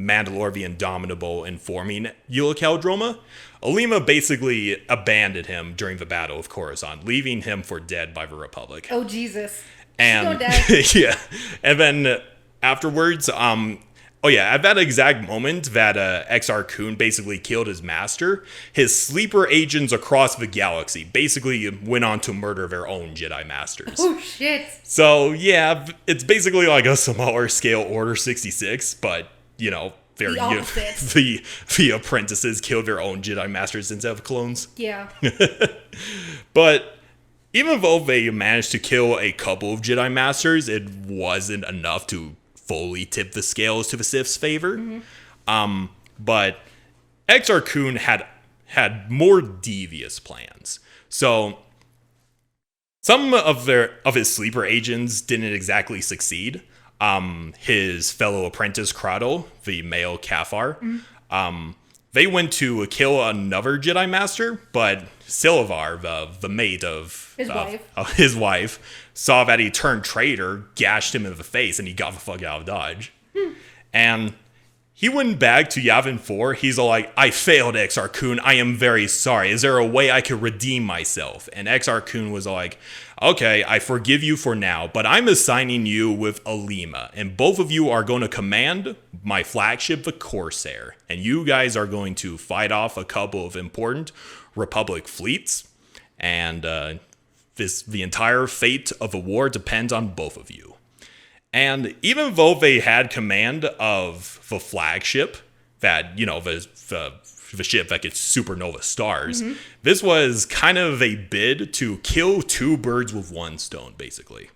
Speaker 1: Mandalore the Indomitable informing Ulic Qel-Droma, Alima basically abandoned him during the Battle of Coruscant, leaving him for dead by the Republic.
Speaker 2: Oh, Jesus.
Speaker 1: And
Speaker 2: She's
Speaker 1: yeah, and then afterwards, at that exact moment that Exar Kun basically killed his master, his sleeper agents across the galaxy basically went on to murder their own Jedi Masters.
Speaker 2: Oh, shit.
Speaker 1: So, yeah, it's basically like a smaller scale Order 66, but, you know, the apprentices killed their own Jedi Masters instead of clones.
Speaker 2: Yeah.
Speaker 1: But even though they managed to kill a couple of Jedi Masters, it wasn't enough to fully tip the scales to the Sith's favor. But Exar Kun had more devious plans. So some of his sleeper agents didn't exactly succeed. His fellow apprentice Kraddle, the male Cathar, they went to kill another Jedi Master, but Silvar, the mate of his wife, saw that he turned traitor, gashed him in the face, and he got the fuck out of Dodge. And he went back to Yavin 4. He's all like, I failed, Exar Kun. I am very sorry. Is there a way I could redeem myself? And Exar Kun was all like, okay, I forgive you for now, but I'm assigning you with Alima. And both of you are going to command my flagship, the Corsair. And you guys are going to fight off a couple of important Republic fleets. And the entire fate of the war depends on both of you. And even though they had command of the flagship, that, the ship that gets supernova stars, this was kind of a bid to kill two birds with one stone, basically.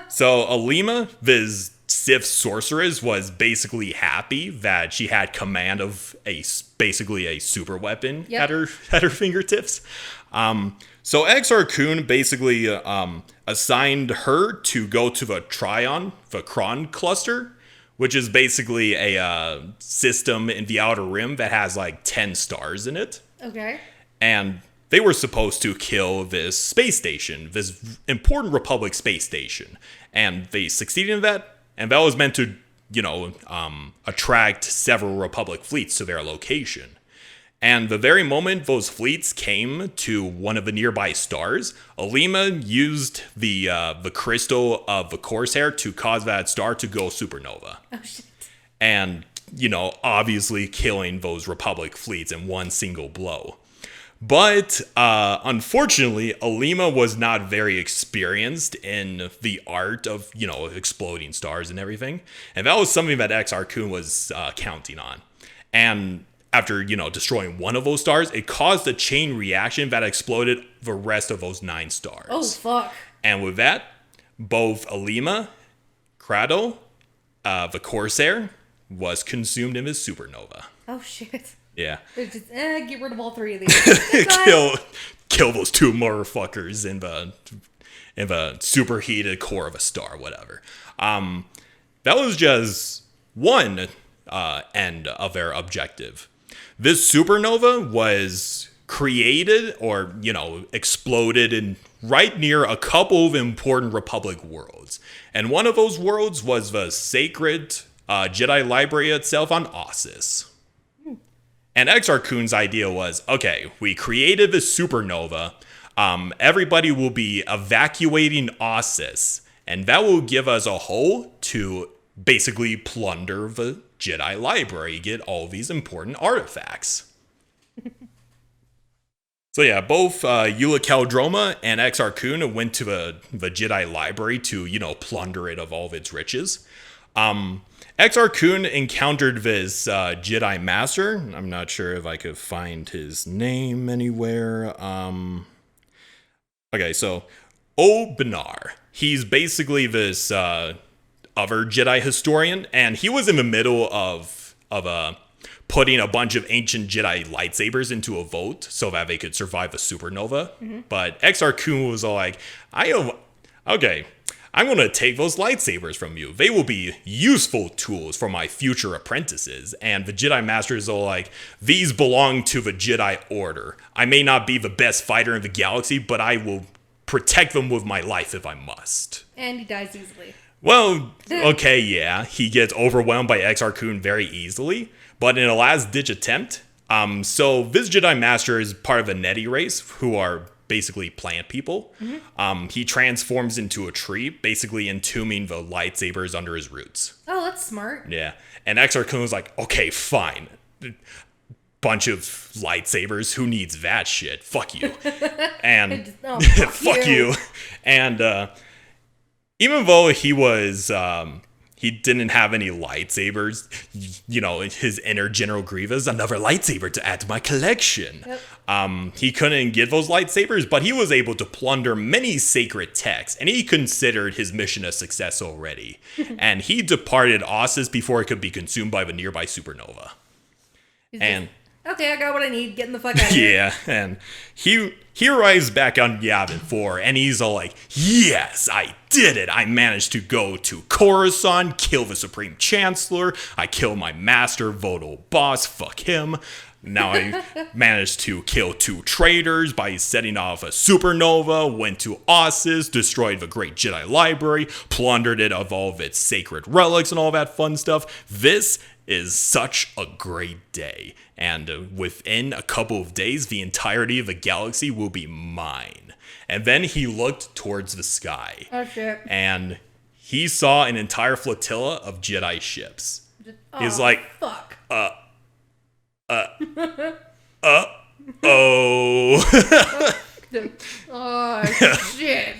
Speaker 1: So Alima, this Sith sorceress, was basically happy that she had command of basically a super weapon at her fingertips. So Exar Kun basically assigned her to go to the Kron cluster, which is basically a system in the Outer Rim that has like 10 stars in it.
Speaker 2: Okay.
Speaker 1: And they were supposed to kill this space station, this important Republic space station. And they succeeded in that. And that was meant to, attract several Republic fleets to their location. And the very moment those fleets came to one of the nearby stars, Alima used the crystal of the Corsair to cause that star to go supernova.
Speaker 2: Oh, shit.
Speaker 1: And, obviously killing those Republic fleets in one single blow. But, unfortunately, Alima was not very experienced in the art of, exploding stars and everything. And that was something that Exar Kun was counting on. And after, destroying one of those stars, it caused a chain reaction that exploded the rest of those 9 stars.
Speaker 2: Oh, fuck.
Speaker 1: And with that, both Alima, Crado, the Corsair, was consumed in this supernova.
Speaker 2: Oh, shit.
Speaker 1: Yeah.
Speaker 2: Just, get rid of all 3 of these.
Speaker 1: kill those 2 motherfuckers in the superheated core of a star, whatever. That was just one end of their objective. This supernova was created or, exploded in right near a couple of important Republic worlds. And one of those worlds was the sacred Jedi library itself on Ossus. And Exar Kun's idea was, okay, we created the supernova. Everybody will be evacuating Ossus. And that will give us a hole to basically plunder the Jedi library, get all these important artifacts. So yeah, both Ulic Qel-Droma and Exar Kun went to the Jedi library to, plunder it of all of its riches. Exar Kun encountered this Jedi Master. I'm not sure if I could find his name anywhere. Okay, so Benar. He's basically this other Jedi historian, and he was in the middle of putting a bunch of ancient Jedi lightsabers into a vote so that they could survive a supernova. But Exar Kun was all like, okay, I'm going to take those lightsabers from you. They will be useful tools for my future apprentices. And the Jedi Master is all like, these belong to the Jedi Order. I may not be the best fighter in the galaxy, but I will protect them with my life if I must.
Speaker 2: And he dies easily.
Speaker 1: Well, okay, yeah. He gets overwhelmed by Exar Kun very easily. But in a last-ditch attempt, so this Jedi Master is part of the Neti race, who are basically plant people. He transforms into a tree, basically entombing the lightsabers under his roots.
Speaker 2: Oh, that's smart.
Speaker 1: Yeah. And Exar Kun was like, okay, fine. Bunch of lightsabers. Who needs that shit? Fuck you. And fuck you. And even though he was he didn't have any lightsabers, his inner General Grievous, another lightsaber to add to my collection. Yep. He couldn't get those lightsabers, but he was able to plunder many sacred texts, and he considered his mission a success already. And he departed Ossus before it could be consumed by the nearby supernova.
Speaker 2: Okay, I got what I need. Getting the fuck out of here.
Speaker 1: Yeah, and he arrives back on Yavin 4, and he's all like, yes, I did it. I managed to go to Coruscant, kill the Supreme Chancellor. I killed my master, Vodal boss. Fuck him. Now I managed to kill 2 traitors by setting off a supernova, went to Ossus, destroyed the Great Jedi Library, plundered it of all of its sacred relics and all that fun stuff. This is such a great day. And within a couple of days, the entirety of the galaxy will be mine. And then he looked towards the sky.
Speaker 2: Oh, shit.
Speaker 1: And he saw an entire flotilla of Jedi ships. He's
Speaker 2: Oh,
Speaker 1: like,
Speaker 2: fuck.
Speaker 1: oh.
Speaker 2: Oh, shit.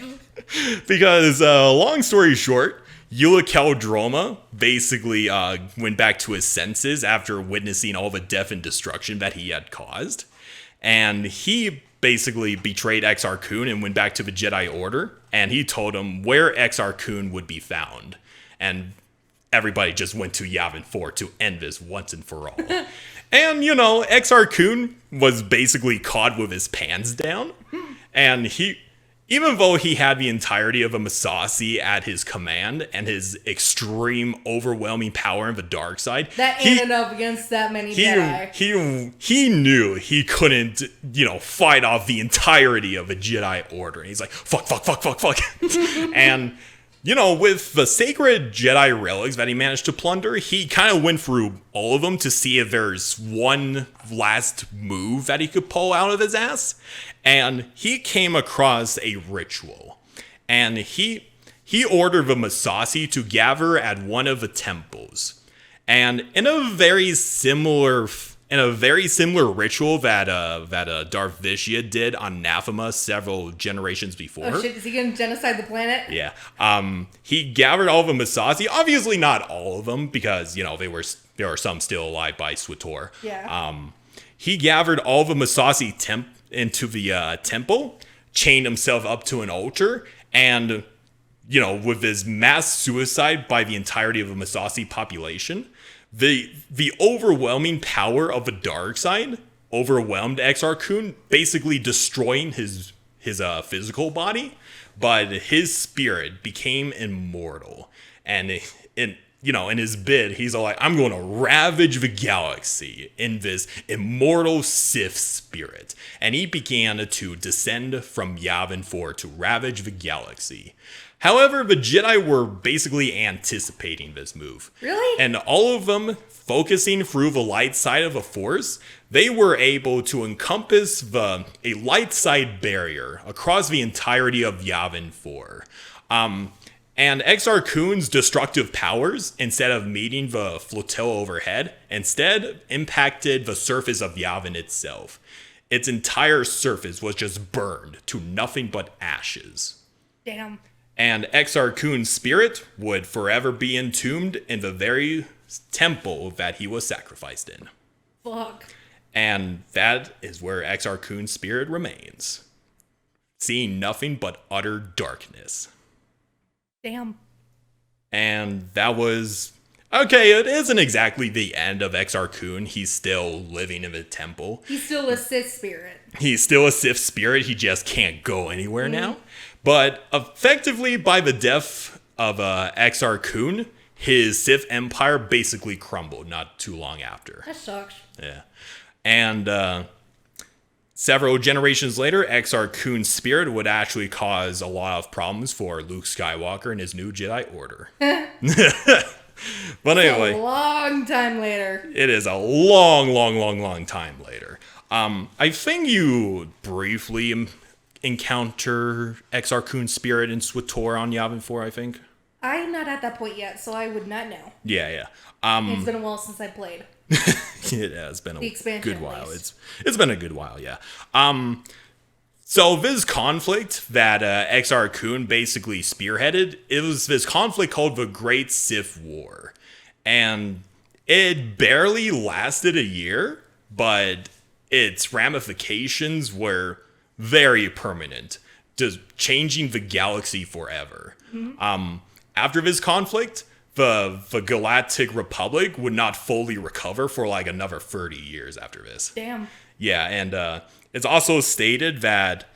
Speaker 1: Because, long story short, Ulic Qel-Droma basically went back to his senses after witnessing all the death and destruction that he had caused. And he basically betrayed Exar Kun and went back to the Jedi Order. And he told him where Exar Kun would be found. And everybody just went to Yavin 4 to end this once and for all. And, you know, Exar Kun was basically caught with his pants down. And even though he had the entirety of a Massassi at his command and his extreme, overwhelming power in the dark side,
Speaker 2: That ain't enough against that many Jedi.
Speaker 1: he knew he couldn't, fight off the entirety of a Jedi Order. And he's like, fuck. And, with the sacred Jedi relics that he managed to plunder, he kind of went through all of them to see if there's one last move that he could pull out of his ass. And he came across a ritual. And he ordered the Massassi to gather at one of the temples. And in a very similar ritual that Darth Vishya did on Anathema several generations before.
Speaker 2: Oh shit, is he gonna genocide the planet?
Speaker 1: Yeah. He gathered all of the Massassi. Obviously not all of them, because, there are some still alive by SWTOR.
Speaker 2: Yeah.
Speaker 1: He gathered all the Massassi into the temple, chained himself up to an altar, and, with his mass suicide by the entirety of the Massassi population, the overwhelming power of the dark side overwhelmed Exar Kun, basically destroying his physical body, but his spirit became immortal. And in his bid, he's all like, I'm going to ravage the galaxy in this immortal Sith spirit. And he began to descend from Yavin 4 to ravage the galaxy. However, the Jedi were basically anticipating this move.
Speaker 2: Really?
Speaker 1: And all of them, focusing through the light side of the Force, they were able to encompass a light side barrier across the entirety of Yavin 4. And Exar Kun's destructive powers, instead of meeting the flotilla overhead, instead impacted the surface of Yavin itself. Its entire surface was just burned to nothing but ashes.
Speaker 2: Damn.
Speaker 1: And Exar Kun's spirit would forever be entombed in the very temple that he was sacrificed in.
Speaker 2: Fuck.
Speaker 1: And that is where Exar Kun's spirit remains, seeing nothing but utter darkness.
Speaker 2: Damn.
Speaker 1: And that was... Okay, it isn't exactly the end of Exar Kun. He's still living in the temple.
Speaker 2: He's still a Sith spirit.
Speaker 1: He's still a Sith spirit. He just can't go anywhere now. But effectively, by the death of Exar Kun, his Sith empire basically crumbled not too long after.
Speaker 2: That sucks.
Speaker 1: Yeah. And several generations later, Exar Kun's spirit would actually cause a lot of problems for Luke Skywalker and his new Jedi Order. But anyway.
Speaker 2: A long time later.
Speaker 1: It is a long time later. I think you briefly encounter Exar Kun's spirit in SWTOR on Yavin 4, I think.
Speaker 2: I'm not at that point yet, so I would not know.
Speaker 1: Yeah.
Speaker 2: It's been a while since I played.
Speaker 1: It has been a good while. It's been a good while, yeah. So this conflict that Exar Kun basically spearheaded, it was this conflict called the Great Sith War. And it barely lasted a year, but its ramifications were very permanent, just changing the galaxy forever. After this conflict, the Galactic Republic would not fully recover for like another 30 years after this.
Speaker 2: Damn.
Speaker 1: Yeah, and it's also stated that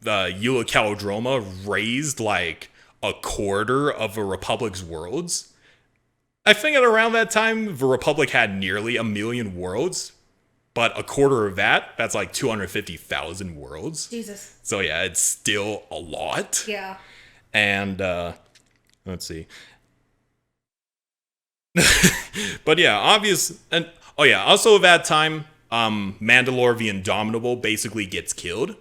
Speaker 1: Ulic Qel-Droma raised like a quarter of the Republic's worlds. I think at around that time, the Republic had nearly 1 million worlds. But a quarter of that's like 250,000 worlds.
Speaker 2: Jesus.
Speaker 1: So yeah, it's still a lot.
Speaker 2: Yeah.
Speaker 1: And let's see. But yeah, also at that time, Mandalore the Indomitable basically gets killed.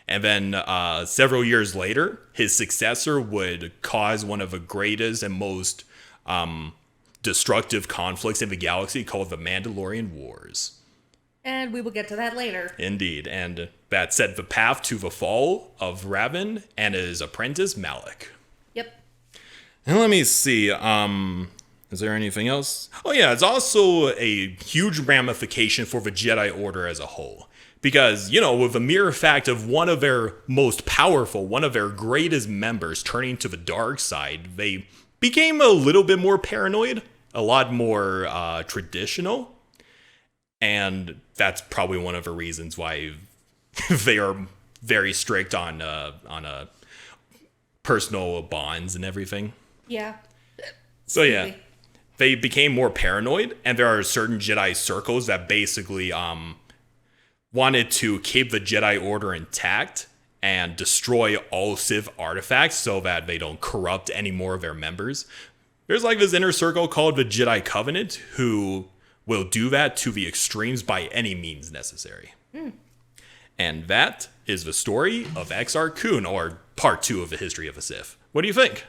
Speaker 1: And then several years later, his successor would cause one of the greatest and most destructive conflicts in the galaxy called the Mandalorian Wars.
Speaker 2: And we will get to that later.
Speaker 1: Indeed, and that set the path to the fall of Raven and his apprentice Malak.
Speaker 2: Yep.
Speaker 1: And let me see, is there anything else? Oh yeah, it's also a huge ramification for the Jedi Order as a whole. Because, with the mere fact of one of their most powerful, one of their greatest members turning to the dark side, they became a little bit more paranoid, a lot more traditional. And that's probably one of the reasons why they are very strict on personal bonds and everything.
Speaker 2: Yeah.
Speaker 1: So yeah, they became more paranoid, and there are certain Jedi circles that basically wanted to keep the Jedi Order intact and destroy all Sith artifacts so that they don't corrupt any more of their members. There's like this inner circle called the Jedi Covenant who will do that to the extremes by any means necessary. And that is the story of Exar Kun, or part 2 of the history of the Sith. What do you think?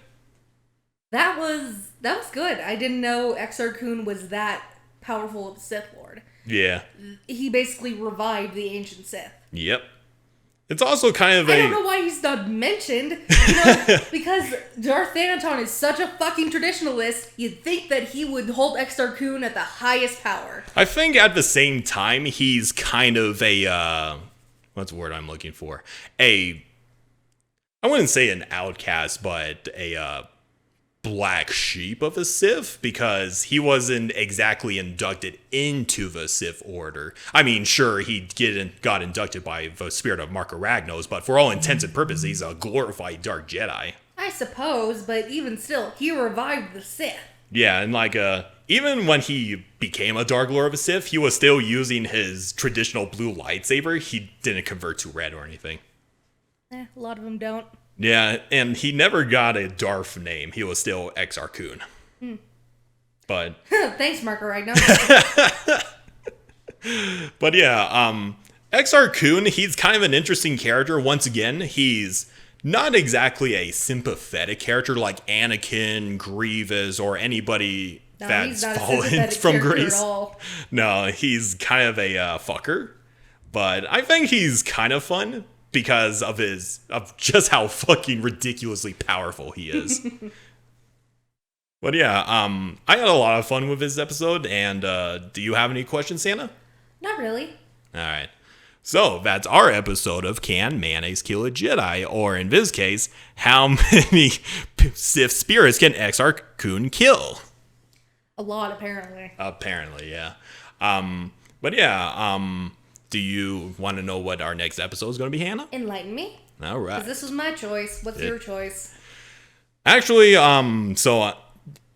Speaker 2: That was good. I didn't know Exar Kun was that powerful of a Sith Lord.
Speaker 1: Yeah.
Speaker 2: He basically revived the ancient Sith.
Speaker 1: Yep. It's also kind of
Speaker 2: I don't know why he's not mentioned. Because Darth Thanaton is such a fucking traditionalist, you'd think that he would hold Exar Kun at the highest power.
Speaker 1: I think at the same time, he's kind of a, what's the word I'm looking for? I wouldn't say an outcast, but a black sheep of a Sith, because he wasn't exactly inducted into the Sith Order. I mean, sure, he got inducted by the spirit of Marco Ragnos, but for all intents and purposes, he's a glorified Dark Jedi.
Speaker 2: I suppose, but even still, he revived the Sith.
Speaker 1: Yeah, and even when he became a Dark Lord of a Sith, he was still using his traditional blue lightsaber. He didn't convert to red or anything.
Speaker 2: A lot of them don't.
Speaker 1: Yeah, and he never got a Darth name. He was still Exar Kun. But
Speaker 2: thanks, Marco Ragnos.
Speaker 1: But yeah, Exar Kun, he's kind of an interesting character. Once again, he's not exactly a sympathetic character like Anakin, Grievous, or anybody that's fallen from grace. No, he's kind of a fucker. But I think he's kind of fun because of just how fucking ridiculously powerful he is. But yeah, I had a lot of fun with this episode, and do you have any questions, Santa?
Speaker 2: Not really.
Speaker 1: Alright. So, that's our episode of Can Mayonnaise Kill a Jedi? Or in this case, how many Sith spirits can Exar Kun kill?
Speaker 2: A lot, apparently.
Speaker 1: Apparently, yeah. But yeah, do you want to know what our next episode is going to be, Hannah?
Speaker 2: Enlighten me.
Speaker 1: All right.
Speaker 2: Because this was my choice. What's your choice?
Speaker 1: Actually, so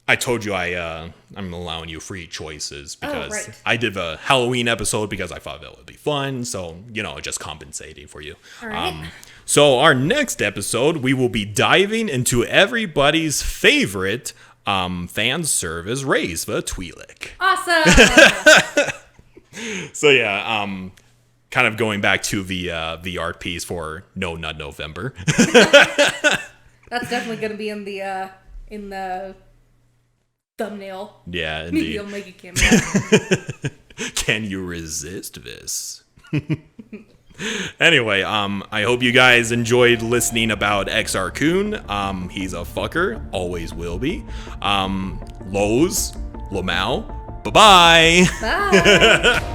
Speaker 1: I told you I'm allowing you free choices because I did a Halloween episode because I thought that would be fun. So, just compensating for you.
Speaker 2: All right.
Speaker 1: So our next episode, we will be diving into everybody's favorite fan service, Raise the Twi'lek.
Speaker 2: Awesome!
Speaker 1: So yeah, kind of going back to the art piece for No Nut November.
Speaker 2: That's definitely going to be in the thumbnail.
Speaker 1: Yeah, indeed.
Speaker 2: Maybe I'll make a cameo.
Speaker 1: Can you resist this? Anyway, I hope you guys enjoyed listening about Exar Kun. He's a fucker, always will be. Lowe's, Lamau, bye-bye.
Speaker 2: Bye.